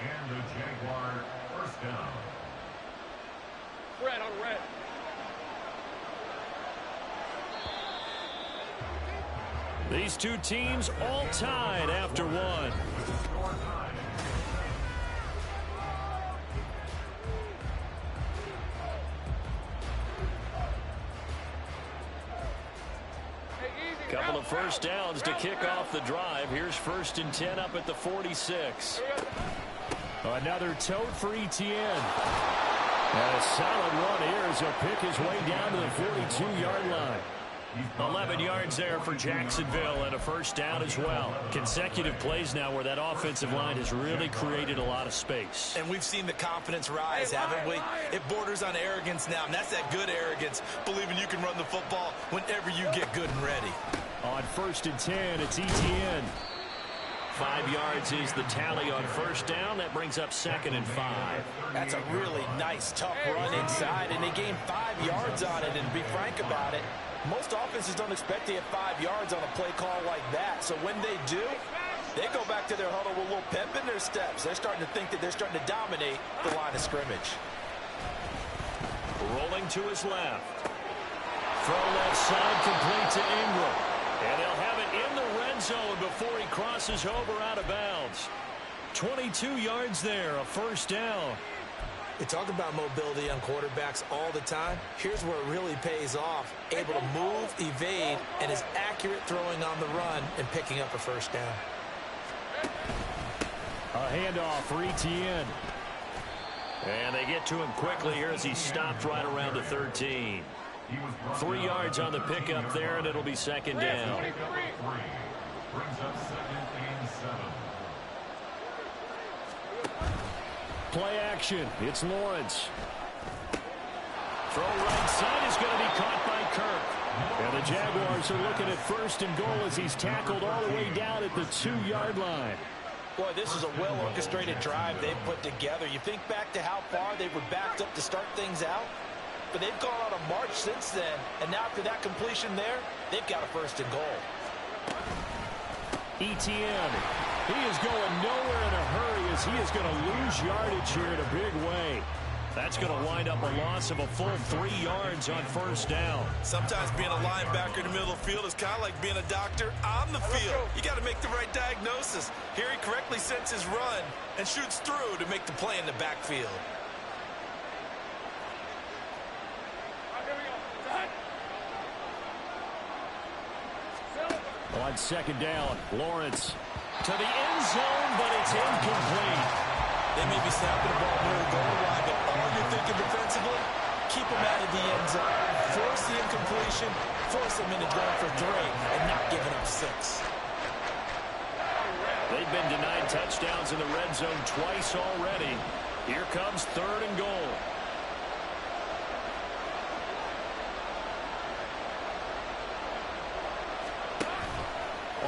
And the Jaguar 1st down. Red on red. These 2 teams all tied after 1. Couple of 1st downs to kick off the drive. Here's 1st and 10 up at the 46. Another tote for Etienne. And a solid run here as he'll pick his way down to the 42-yard line. 11 yards there for Jacksonville and a 1st down as well. Consecutive plays now where that offensive line has really created a lot of space. And we've seen the confidence rise, haven't we? It borders on arrogance now, and that's that good arrogance, believing you can run the football whenever you get good and ready. On 1st and 10, it's Etienne. 5 yards is the tally on 1st down. That brings up 2nd and 5. That's a really nice, tough run inside, and they gained 5 yards on it. And to be frank about it, most offenses don't expect to get 5 yards on a play call like that. So when they do, they go back to their huddle with a little pep in their steps. They're starting to think that they're starting to dominate the line of scrimmage. Rolling to his left. Throw left side complete to Ingram. And they'll have it in the red zone before he crosses over out of bounds. 22 yards there, a 1st down. They talk about mobility on quarterbacks all the time. Here's where it really pays off. Able to move, evade, and is accurate throwing on the run and picking up a 1st down. A handoff for Etienne. And they get to him quickly here as he stopped right around the 13. 3 yards on the pickup there, and it'll be 2nd down. Brings up 2nd and 7. Play action. It's Lawrence. Throw right side is going to be caught by Kirk. And the Jaguars are looking at 1st and goal as he's tackled all the way down at the 2-yard line. Boy, this is a well-orchestrated drive they've put together. You think back to how far they were backed up to start things out, but they've gone on a march since then, and now after that completion there, they've got a first and goal. ETN, he is going nowhere in a hurry as he is going to lose yardage here in a big way. That's going to wind up a loss of a full 3 yards on first down. Sometimes being a linebacker in the middle of the field is kind of like being a doctor on the field. You got to make the right diagnosis. Here he correctly sets his run and shoots through to make the play in the backfield. On second down, Lawrence to the end zone, but it's incomplete. They may be snapping the ball near the goal line, but all you're thinking defensively, keep them out of the end zone. Force the incompletion, force them into going for 3, and not giving up 6. They've been denied touchdowns in the red zone twice already. Here comes third and goal.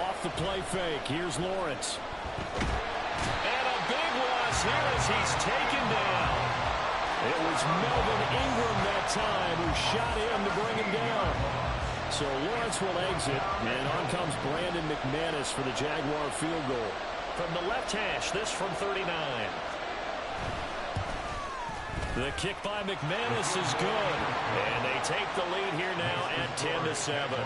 Off the play fake, here's Lawrence. And a big loss here as he's taken down. It was Melvin Ingram that time who shot in to bring him down. So Lawrence will exit, and on comes Brandon McManus for the Jaguar field goal. From the left hash, this from 39. The kick by McManus is good. And they take the lead here now at 10-7.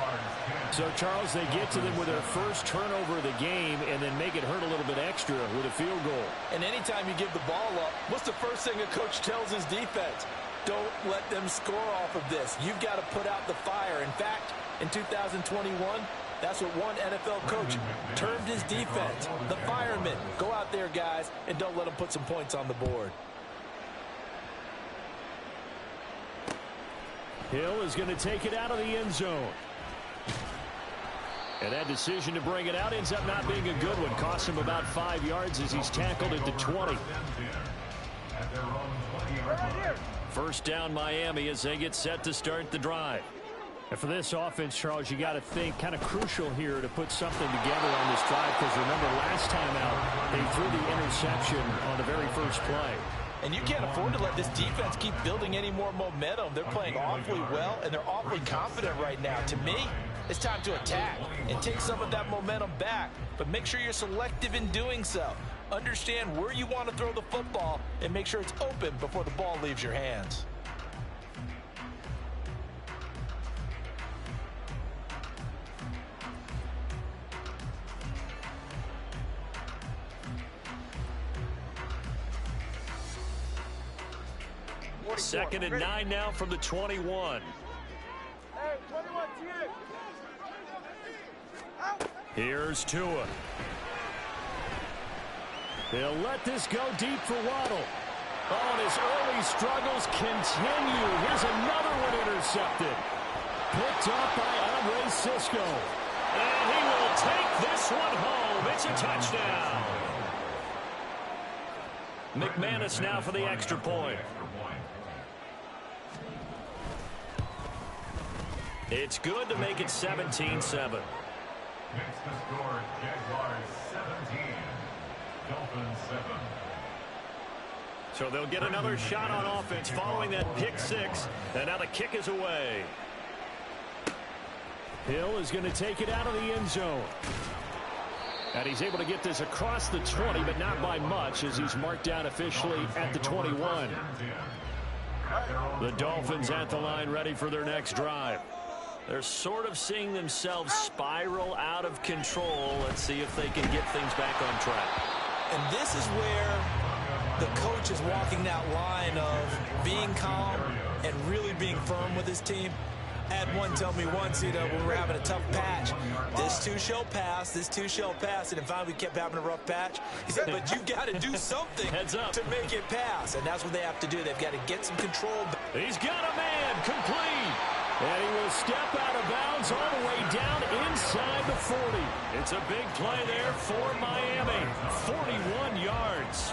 So, Charles, they get to them with their first turnover of the game and then make it hurt a little bit extra with a field goal. And anytime you give the ball up, what's the first thing a coach tells his defense? Don't let them score off of this. You've got to put out the fire. In fact, in 2021, that's what one NFL coach termed his defense, the firemen. Go out there, guys, and don't let them put some points on the board. Hill is going to take it out of the end zone. And that decision to bring it out ends up not being a good one. Costs him about 5 yards as he's tackled at the 20. First down Miami as they get set to start the drive. And for this offense, Charles, you got to think kind of crucial here to put something together on this drive, because remember last time out they threw the interception on the very first play. And you can't afford to let this defense keep building any more momentum. They're playing awfully well, and they're awfully confident right now. To me, it's time to attack and take some of that momentum back. But make sure you're selective in doing so. Understand where you want to throw the football and make sure it's open before the ball leaves your hands. Second and 9 now from the 21. Hey, 21, Here's Tua. They'll let this go deep for Waddle. Oh, and his early struggles continue. Here's another one intercepted. Picked up by Andre Cisco. And he will take this one home. It's a touchdown. McManus now for the extra point. It's good to make it 17-7. Makes the score Jaguars 17, Dolphins 7. So they'll get another shot on offense following that pick six. And now the kick is away. Hill is going to take it out of the end zone. And he's able to get this across the 20, but not by much, as he's marked down officially at the 21. The Dolphins at the line, ready for their next drive. They're sort of seeing themselves spiral out of control. Let's see if they can get things back on track. And this is where the coach is walking that line of being calm and really being firm with his team. I had one tell me once, when we were having a tough patch, this too shall pass, this too shall pass. And finally we kept having a rough patch. He said, but you got to do something to make it pass. And that's what they have to do. They've got to get some control. He's got a man, complete. And he will step out of bounds all the way down inside the 40. It's a big play there for Miami. 41 yards.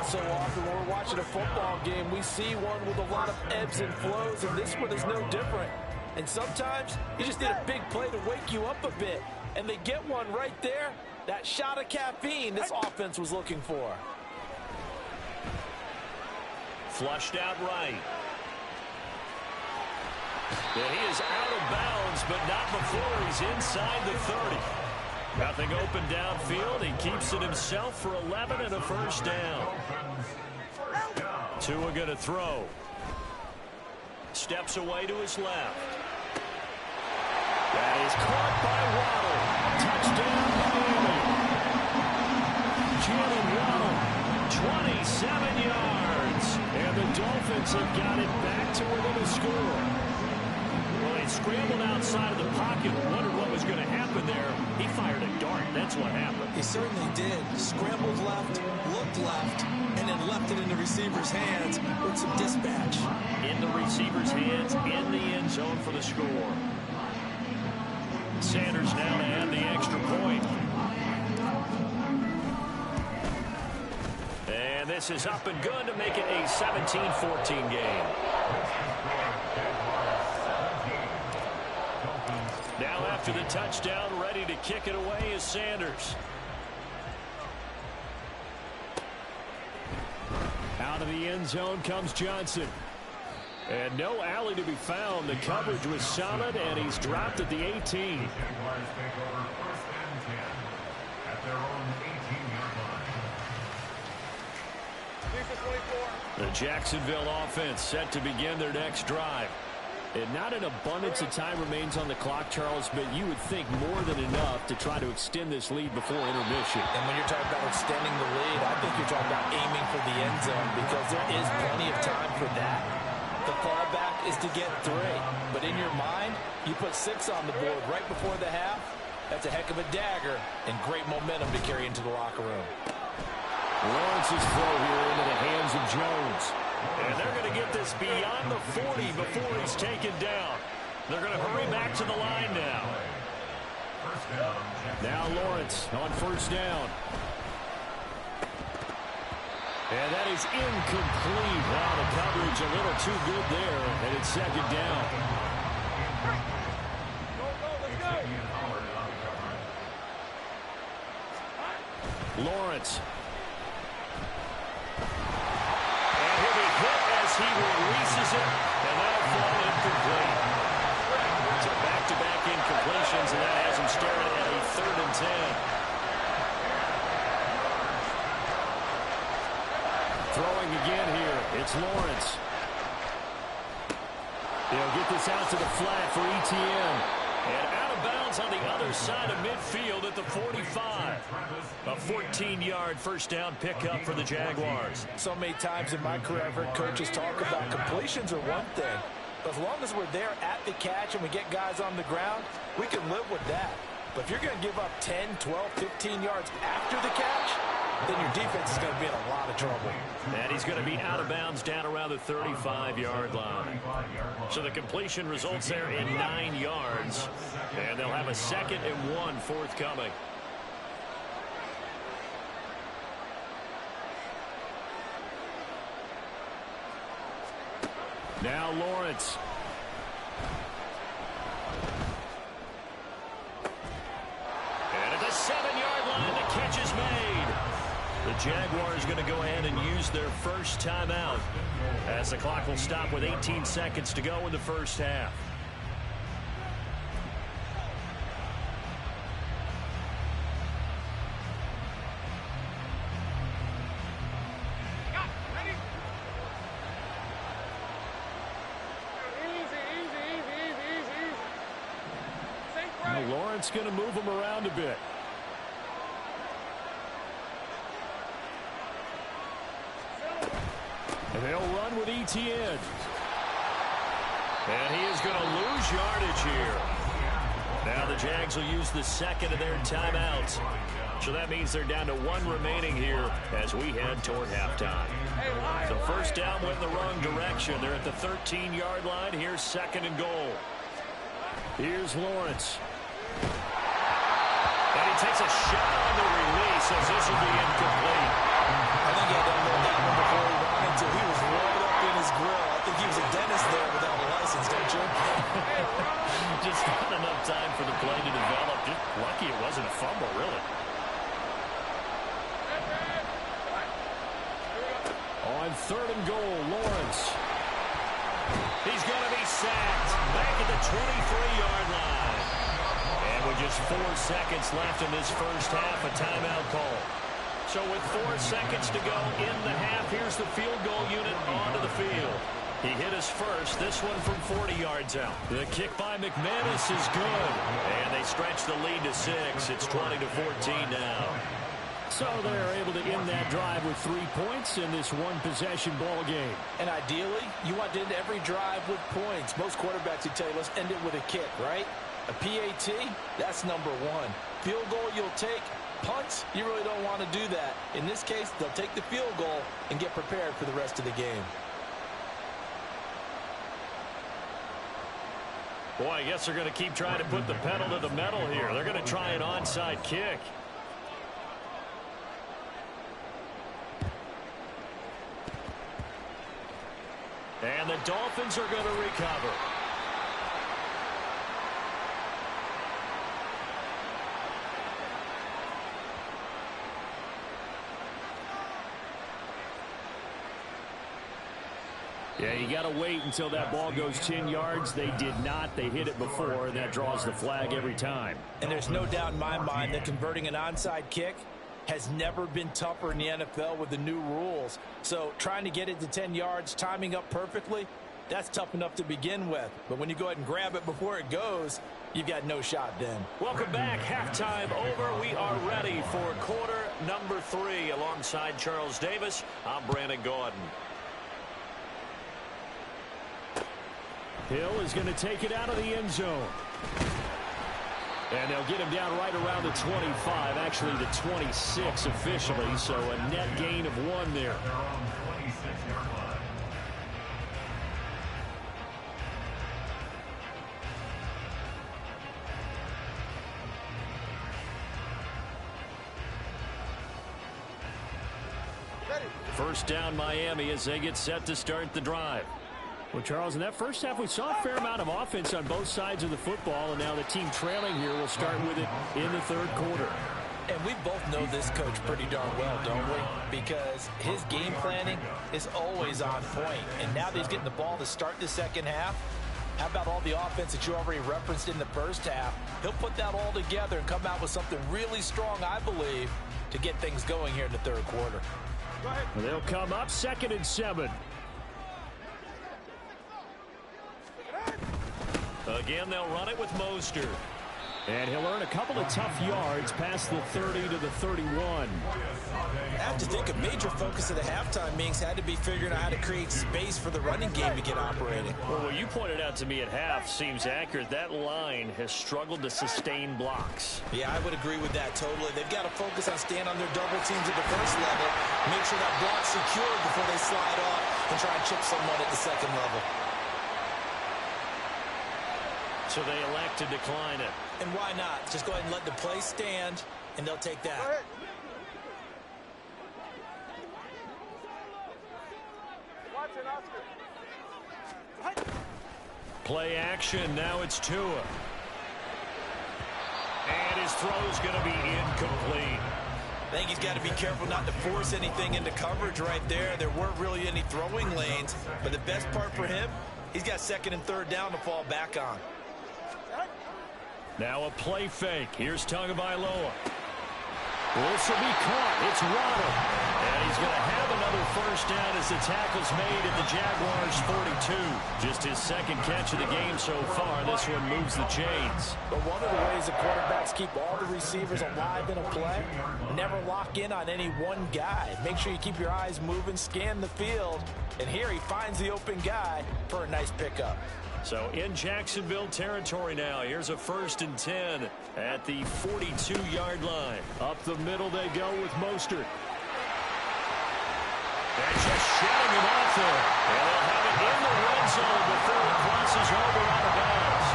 So often when we're watching a football game, we see one with a lot of ebbs and flows, and this one is no different. And sometimes you just need a big play to wake you up a bit. And they get one right there. That shot of caffeine this offense was looking for. Flushed out right. And he is out of bounds, but not before he's inside the 30. Nothing open downfield. He keeps it himself for 11 and a first down. Tua going to throw. Steps away to his left. That is caught by Waddle. Touchdown, Miami. Jalen Waddle, 27 yards. And the Dolphins have got it back to within a score. Well, they scrambled outside of the pocket and wondered what was going to happen there. He fired a dart. That's what happened. He certainly did. Scrambled left, looked left, and then left it in the receiver's hands with some dispatch. In the receiver's hands, in the end zone for the score. Sanders now to add the extra point. And this is up and good to make it a 17-14 game. Now after the touchdown, ready to kick it away is Sanders. Out of the end zone comes Johnson. And no alley to be found. The coverage was solid, and he's dropped at the 18. Jaguars take over 1st and 10 at their own 18-yard line. The Jacksonville offense set to begin their next drive. And not an abundance of time remains on the clock, Charles, but you would think more than enough to try to extend this lead before intermission. And when you're talking about extending the lead, I think you're talking about aiming for the end zone because there is plenty of time for that. The fallback is to get 3. But in your mind, you put 6 on the board right before the half. That's a heck of a dagger and great momentum to carry into the locker room. Lawrence's throw here into the hands of Jones. And they're going to get this beyond the 40 before he's taken down. They're going to hurry back to the line now. Now Lawrence on first down. And that is incomplete. Wow, the coverage a little too good there, and it's second down. Lawrence. And he'll be hit as he releases it, and that'll fall incomplete. So back-to-back incompletions, and that has him staring at a 3rd and 10. Throwing again here. It's Lawrence. They'll get this out to the flat for ETN. And out of bounds on the other side of midfield at the 45. A 14-yard first down pickup for the Jaguars. So many times in my career, I've heard coaches talk about completions are one thing. But as long as we're there at the catch and we get guys on the ground, we can live with that. But if you're going to give up 10, 12, 15 yards after the catch, then your defense is going to be in a lot of trouble. And he's going to be out of bounds down around the 35-yard line. So the completion results there in 9 yards. And they'll have a 2nd and 1 forthcoming. Now Lawrence. And at the 7-yard line, the catch is made. The Jaguars going to go ahead and use their first timeout as the clock will stop with 18 seconds to go in the first half. Lawrence going to move him around a bit. And they'll run with ETN. And he is going to lose yardage here. Now the Jags will use the 2nd of their timeouts. So that means they're down to 1 remaining here as we head toward halftime. So first down went in the wrong direction. They're at the 13-yard line. Here's 2nd and goal. Here's Lawrence. And he takes a shot on the release as this will be incomplete. I think he had to know that one before he ran into. He was right up in his grill. I think he was a dentist there without a license, don't you? Just not enough time for the play to develop. Just lucky it third and goal. Lawrence. He's going to be sacked back at the 23-yard line. And with just 4 seconds left in this first half, a timeout call. So with 4 seconds to go in the half, here's the field goal unit onto the field. He hit us first, this one from 40 yards out. The kick by McManus is good. And they stretch the lead to 6. It's 20-14 now. So they're able to end that drive with 3 points in this one-possession ball game. And ideally, you want to end every drive with points. Most quarterbacks would tell you, let's end it with a kick, right? A PAT, that's number 1. Field goal you'll take. Punts, you really don't want to do that. In this case, they'll take the field goal and get prepared for the rest of the game. Boy, I guess they're going to keep trying to put the pedal to the metal here. They're going to try an onside kick. And the Dolphins are going to recover. Yeah, you got to wait until that ball goes 10 yards. They did not. They hit it before, and that draws the flag every time. And there's no doubt in my mind that converting an onside kick has never been tougher in the NFL with the new rules. So trying to get it to 10 yards, timing up perfectly, that's tough enough to begin with. But when you go ahead and grab it before it goes, you've got no shot then. Welcome back. Halftime over. We are ready for quarter number 3. Alongside Charles Davis, I'm Brandon Gaudin. Hill is going to take it out of the end zone. And they'll get him down right around the 25, actually the 26 officially, so a net gain of 1 there. First down Miami as they get set to start the drive. Well, Charles, in that first half, we saw a fair amount of offense on both sides of the football, and now the team trailing here will start with it in the third quarter. And we both know this coach pretty darn well, don't we? Because his game planning is always on point. And now that he's getting the ball to start the second half, how about all the offense that you already referenced in the first half? He'll put that all together and come out with something really strong, I believe, to get things going here in the third quarter. Well, they'll come up 2nd and 7. Again, they'll run it with Mostert. And he'll earn a couple of tough yards past the 30 to the 31. I have to think a major focus of the halftime meetings had to be figuring out how to create space for the running game to get operating. Well, what you pointed out to me at half seems accurate. That line has struggled to sustain blocks. Yeah, I would agree with that totally. They've got to focus on staying on their double teams at the first level, make sure that block's secured before they slide off and try and chip someone at the second level. So they elect to decline it. And why not? Just go ahead and let the play stand, and they'll take that. Watch it, Oscar. Play action. Now it's Tua. And his throw's going to be incomplete. I think he's got to be careful not to force anything into coverage right there. There weren't really any throwing lanes. But the best part for him, he's got 2nd and 3rd down to fall back on. Now a play fake. Here's Tagovailoa. This will be caught. It's Waddle. And he's going to have another first down as the tackle's made at the Jaguars' 42. Just his 2nd catch of the game so far. This one moves the chains. But one of the ways the quarterbacks keep all the receivers alive in a play, never lock in on any one guy. Make sure you keep your eyes moving, scan the field. And here he finds the open guy for a nice pickup. So in Jacksonville territory now. Here's a 1st and 10 at the 42-yard line. Up the middle they go with Mostert. And just shutting him off there. And they'll have it in the red zone before he crosses over out of bounds.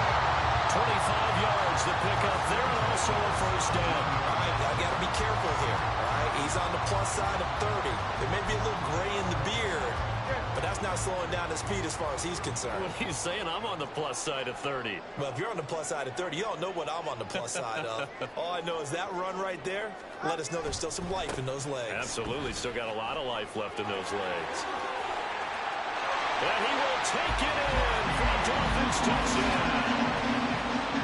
25 yards the pickup there, and also a first down. All right, I've got to be careful here. All right, he's on the plus side of 30. There may be a little gray in the beard, but that's not slowing down his speed as far as he's concerned. What he's saying, I'm on the plus side of 30. Well, if you're on the plus side of 30, you don't know what I'm on the plus side of. All I know is that run right there, let us know there's still some life in those legs. Absolutely, still got a lot of life left in those legs. And he will take it in for a Dolphins touchdown.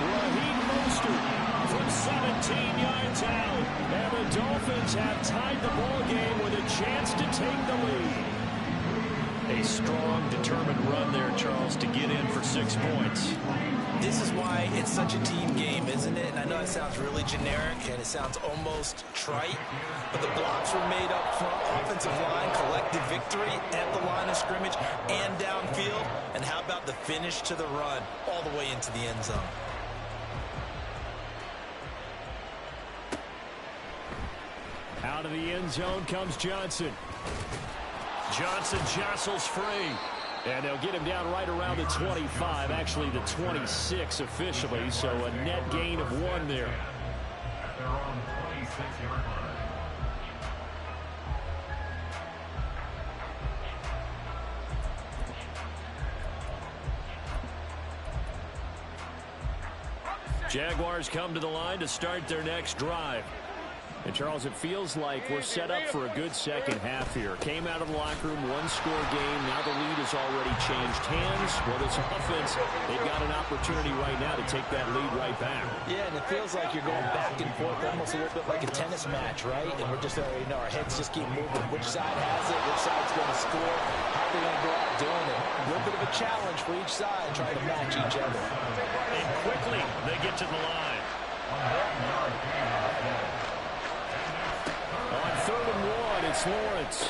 Raheem Mostert from 17 yards out. And the Dolphins have tied the ball game with a chance to take the lead. A strong, determined run there, Charles, to get in for 6 points. This is why it's such a team game, isn't it? And I know it sounds really generic and it sounds almost trite, but the blocks were made up front, offensive line, collective victory at the line of scrimmage and downfield. And how about the finish to the run all the way into the end zone? Out of the end zone comes Johnson. Johnson jostles free. And they'll get him down right around the 25, actually the 26 officially, so a net gain of 1 there. At their own 26-yard line. Jaguars come to the line to start their next drive. And, Charles, it feels like we're set up for a good second half here. Came out of the locker room, one-score game. Now the lead has already changed hands. Well, this offense, they've got an opportunity right now to take that lead right back. Yeah, and it feels like you're going back and forth almost a little bit like a tennis match, right? And we're just already know our heads just keep moving. Which side has it? Which side's going to score? How are they going to go out doing it? A little bit of a challenge for each side trying to match each other. And quickly, they get to the line. On 3rd and 1, it's Lawrence.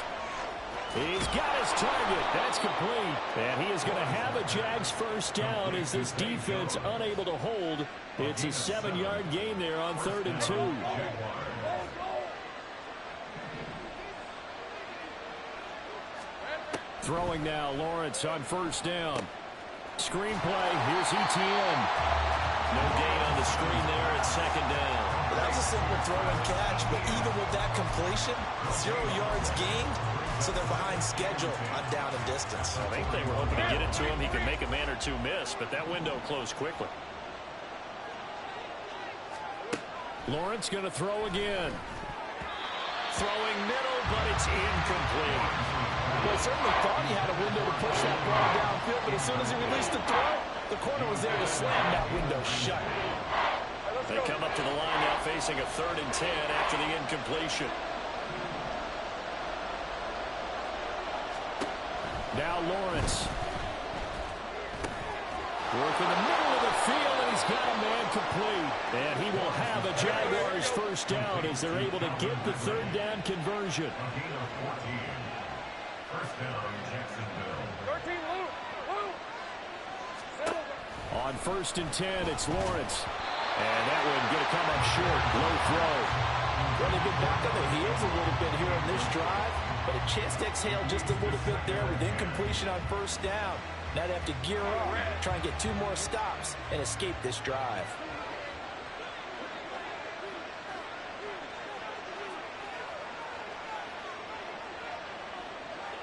He's got his target. That's complete. And he is going to have a Jags first down as this defense unable to hold. It's a 7-yard gain there on 3rd and 2. Throwing now, Lawrence on first down. Screen play, here's ETN. No gain on the screen there at 2nd down. Well, that was a simple throw and catch, but even with that completion, 0 yards gained, so they're behind schedule on down and distance. I think they were hoping to get it to him. He could make a man or two miss, but that window closed quickly. Lawrence going to throw again. Throwing middle, but it's incomplete. Well, he certainly thought he had a window to push that ball downfield, but as soon as he released the throw, the corner was there to slam that window shut. They come up to the line now facing a 3rd and 10 after the incompletion. Now Lawrence. Working the middle of the field, and he's got a man complete. And he will have a Jaguars first down as they're able to get the 3rd down conversion. A gain of 14. First down, Jacksonville. 13, Lou. On 1st and 10, it's Lawrence. And that one going to come up short. Low throw. Well, they've been back on their heels a little bit here on this drive, but a chance to exhale just a little bit there with incompletion on first down. Now they have to gear up, try and get 2 more stops, and escape this drive.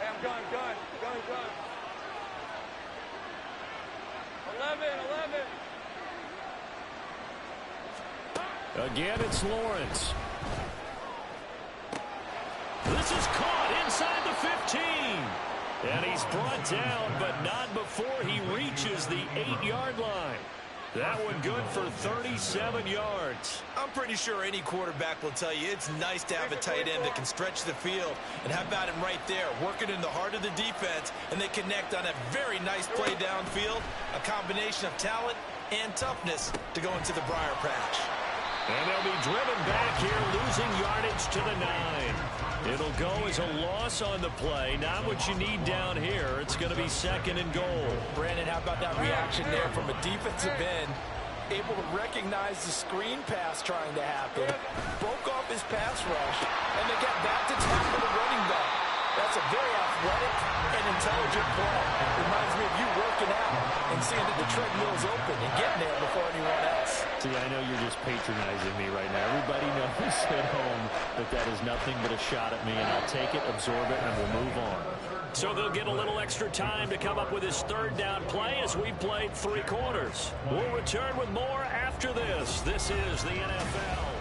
Hey, I'm gun. 11. Again, it's Lawrence. This is caught inside the 15. And he's brought down, but not before he reaches the 8-yard line. That one good for 37 yards. I'm pretty sure any quarterback will tell you it's nice to have a tight end that can stretch the field. And how about him right there, working in the heart of the defense, and they connect on a very nice play downfield, a combination of talent and toughness to go into the briar patch. And they'll be driven back here, losing yardage to the 9. It'll go as a loss on the play. Not what you need down here. It's going to be 2nd and goal. Brandon, how about that reaction there from a defensive end? Able to recognize the screen pass trying to happen. Broke off his pass rush, and they got back to tackle the running back. That's a very athletic and intelligent play. Reminds me of you working out and seeing that the treadmill is open and getting there before anyone else. See, I know you're just patronizing me right now. Everybody knows at home that that is nothing but a shot at me, and I'll take it, absorb it, and we'll move on. So they'll get a little extra time to come up with his third down play as we've played 3 quarters. We'll return with more after this. This is the NFL.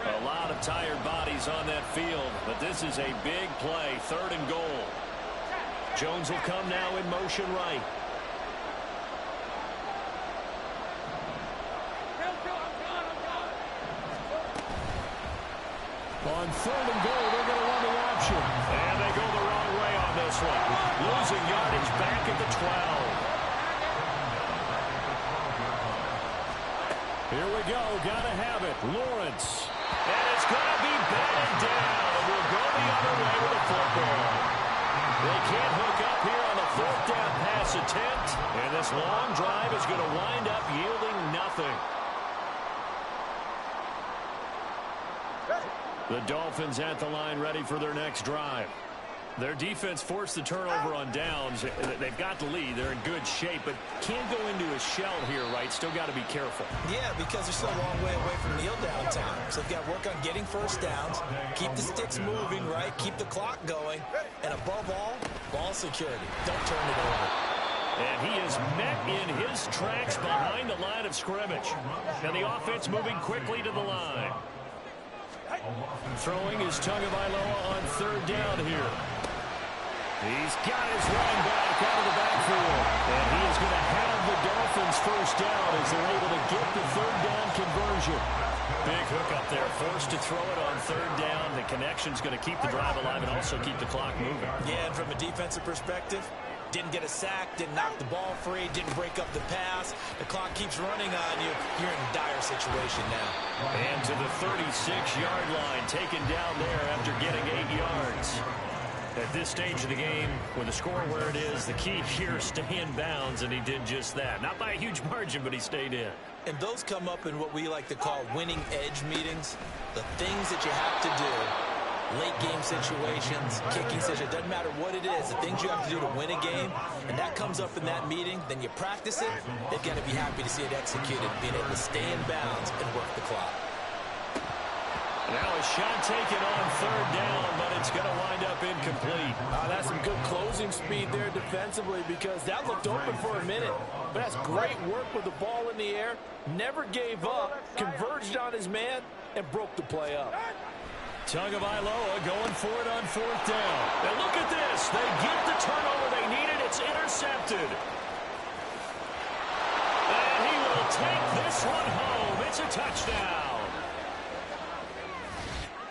A lot of tired bodies on that field, but this is a big play, 3rd and goal. Jones will come now in motion right. On 3rd and goal, they're going to run the option. And they go the wrong way on this one. Losing yardage back at the 12. Here we go. Got to have it. Lawrence. And it's going to be batted down. And we'll go the other way with the football. They can't hook up here on the 4th down pass attempt. And this long drive is going to wind up yielding nothing. The Dolphins at the line ready for their next drive. Their defense forced the turnover on downs. They've got the lead. They're in good shape, but can't go into a shell here, right? Still got to be careful. Yeah, because they're still a long way away from kneel down time. So they've got to work on getting first downs, keep the sticks moving, right? Keep the clock going. And above all, ball security. Don't turn it over. And he is met in his tracks behind the line of scrimmage. And the offense moving quickly to the line. Throwing his Tagovailoa on 3rd down here. He's got his running back out of the backfield. And he is going to have the Dolphins first down as they're able to get the 3rd down conversion. Big hook up there. Forced to throw it on 3rd down. The connection's going to keep the drive alive and also keep the clock moving. Yeah, and from a defensive perspective, didn't get a sack, didn't knock the ball free, didn't break up the pass. The clock keeps running on you. You're in a dire situation now. And to the 36-yard line, taken down there after getting 8 yards. At this stage of the game, with the score where it is, the key here is stay in bounds, and he did just that. Not by a huge margin, but he stayed in. And those come up in what we like to call winning edge meetings. The things that you have to do. Late game situations, kicking situations, doesn't matter what it is, the things you have to do to win a game, and that comes up in that meeting, then you practice it, they're going to be happy to see it executed, being able to stay in bounds and work the clock. Now a shot taken on 3rd down, but it's going to wind up incomplete. That's some good closing speed there defensively because that looked open for a minute. But that's great work with the ball in the air, never gave up, converged on his man, and broke the play up. Tagovailoa going for it on 4th down. And look at this. They get the turnover they needed. It's intercepted. And he will take this one home. It's a touchdown.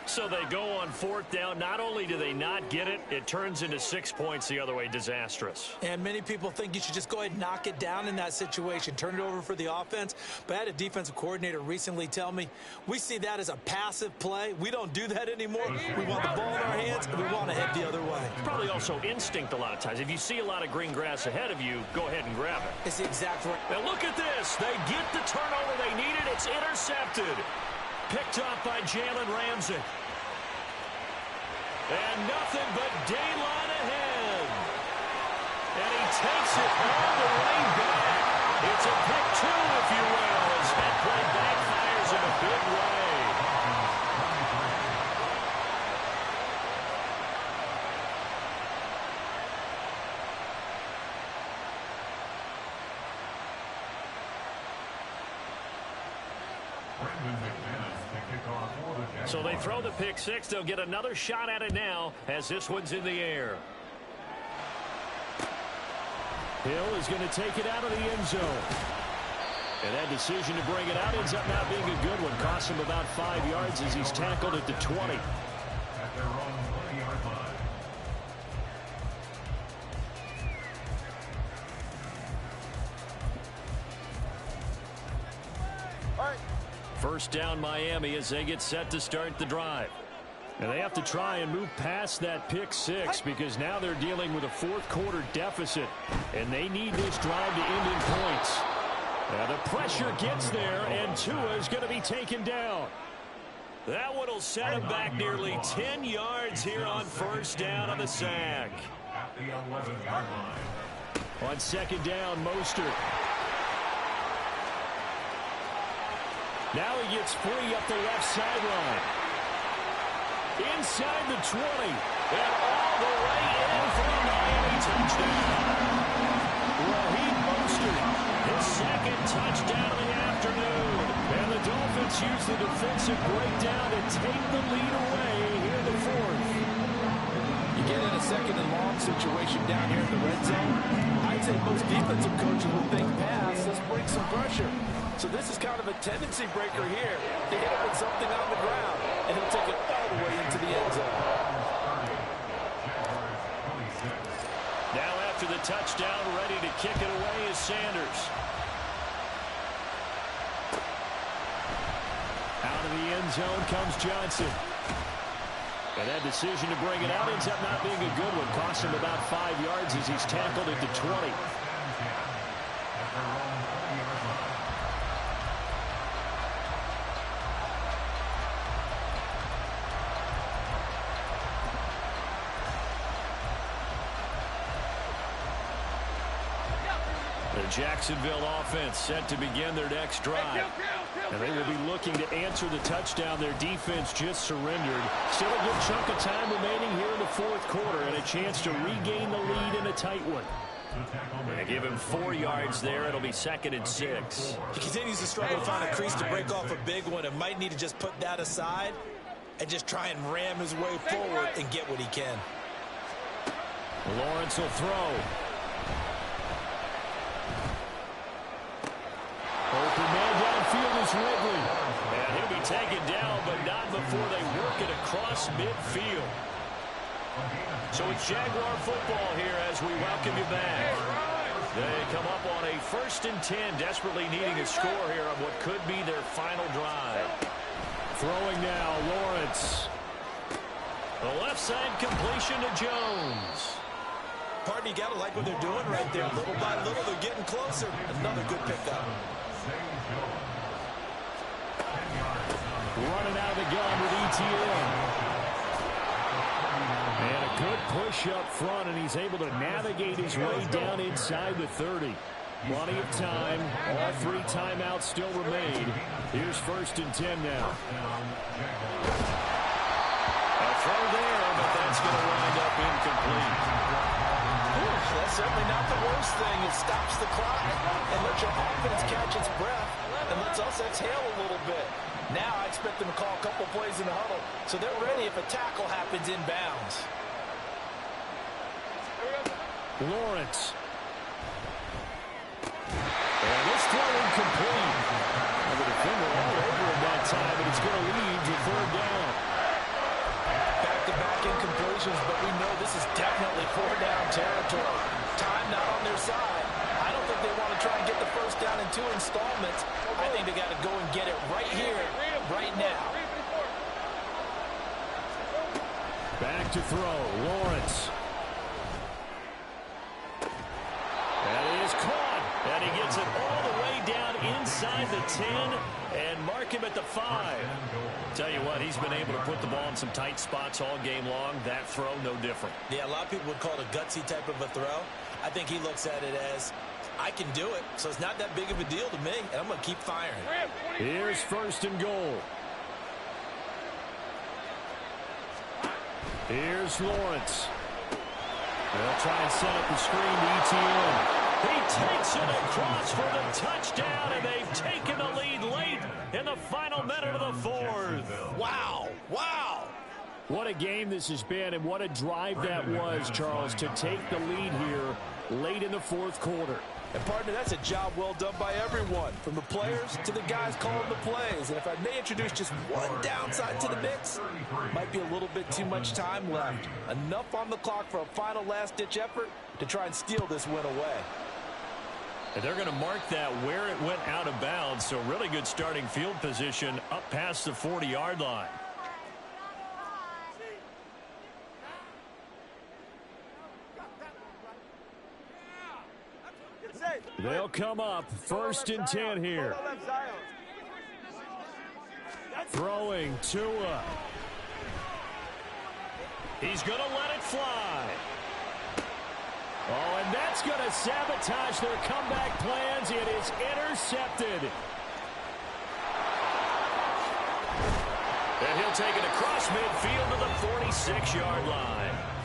So they go on 4th down. Not only do they not get it, it turns into 6 points the other way. Disastrous. And many people think you should just go ahead and knock it down in that situation. Turn it over for the offense. But I had a defensive coordinator recently tell me, we see that as a passive play. We don't do that anymore. We want the ball in our hands, and we want to head the other way. It's probably also instinct a lot of times. If you see a lot of green grass ahead of you, go ahead and grab it. It's the exact right. Now look at this. They get the turnover they needed. It's intercepted. Picked up by Jalen Ramsey. And nothing but daylight ahead. And he takes it all the way back. It's a pick 2, if you will, as that play backfires in a big way. So they throw the pick 6. They'll get another shot at it now as this one's in the air. Hill is going to take it out of the end zone. And that decision to bring it out ends up not being a good one. Costs him about 5 yards as he's tackled at the 20. At their own 20-yard line. First down Miami as they get set to start the drive. And they have to try and move past that pick 6 because now they're dealing with a 4th quarter deficit. And they need this drive to end in points. Now the pressure gets there and Tua is going to be taken down. That one will set him back nearly 10 yards here on first down on the sack. At the 11-yard line. On second down, Mostert. Now he gets free up the left sideline. Inside the 20. And all the way in for a Miami touchdown. Raheem Mostert, his second touchdown of the afternoon. And the Dolphins use the defensive breakdown to take the lead away here in the fourth. You get in a second and long situation down here in the red zone. I'd say most defensive coaches would think pass. Let's bring some pressure. So this is kind of a tendency breaker here. They hit him with something on the ground, and he'll take it all the way into the end zone. Now after the touchdown, ready to kick it away is Sanders. Out of the end zone comes Johnson. And that decision to bring it out ends up not being a good one. Cost him about 5 yards as he's tackled at the 20. The Jacksonville offense set to begin their next drive. And they will be looking to answer the touchdown their defense just surrendered. Still a good chunk of time remaining here in the fourth quarter and a chance to regain the lead in a tight one. They give him 4 yards there. It'll be 2nd and 6. He continues to struggle to find a crease to break off a big one and might need to just put that aside and just try and ram his way forward and get what he can. Lawrence will throw. Open man downfield is Ridley. And he'll be taken down, but not before they work it across midfield. So it's Jaguar football here as we welcome you back. They come up on a 1st and 10, desperately needing a score here on what could be their final drive. Throwing now, Lawrence. The left side completion to Jones. Partner, you got to like what they're doing right there. Little by little, they're getting closer. Another good pickup. Running out of the gun with ETN. And a good push up front, and he's able to navigate his way down inside the 30. Plenty of time. All 3 timeouts still remain. Here's 1st and 10 now. A throw there, but that's going to wind up incomplete. That's certainly not the worst thing. It stops the clock and lets your offense catch its breath and lets us exhale a little bit. Now I expect them to call a couple plays in the huddle so they're ready if a tackle happens inbounds. Lawrence. And this throw incomplete. And the defender all over him that time, but it's going to lead to 3rd down. Back-to-back incompletions, but we know this is definitely 4-down territory. Time not on their side. I don't think they want to try and get the 1st down in 2 installments. I think they got to go and get it right here, right now. Back to throw, Lawrence. That is caught, and he gets it all the way down inside the 10 and mark him at the 5. Tell you what, he's been able to put the ball in some tight spots all game long. That throw, no different. Yeah, a lot of people would call it a gutsy type of a throw. I think he looks at it as, I can do it, so it's not that big of a deal to me, and I'm going to keep firing. Here's 1st and goal. Here's Lawrence. They'll try and set up the screen to ETN. He takes it across for the touchdown, and they've taken the lead late in the final minute of the 4th. Wow, wow. What a game this has been, and what a drive that was, Charles, to take the lead here late in the 4th quarter. And, partner, that's a job well done by everyone, from the players to the guys calling the plays. And if I may introduce just one downside to the mix, might be a little bit too much time left. Enough on the clock for a final last-ditch effort to try and steal this win away. And they're going to mark that where it went out of bounds, so really good starting field position up past the 40-yard line. They'll come up 1st and 10 here. Throwing Tua. He's going to let it fly. Oh, and that's going to sabotage their comeback plans. It is intercepted. And he'll take it across midfield to the 46-yard line.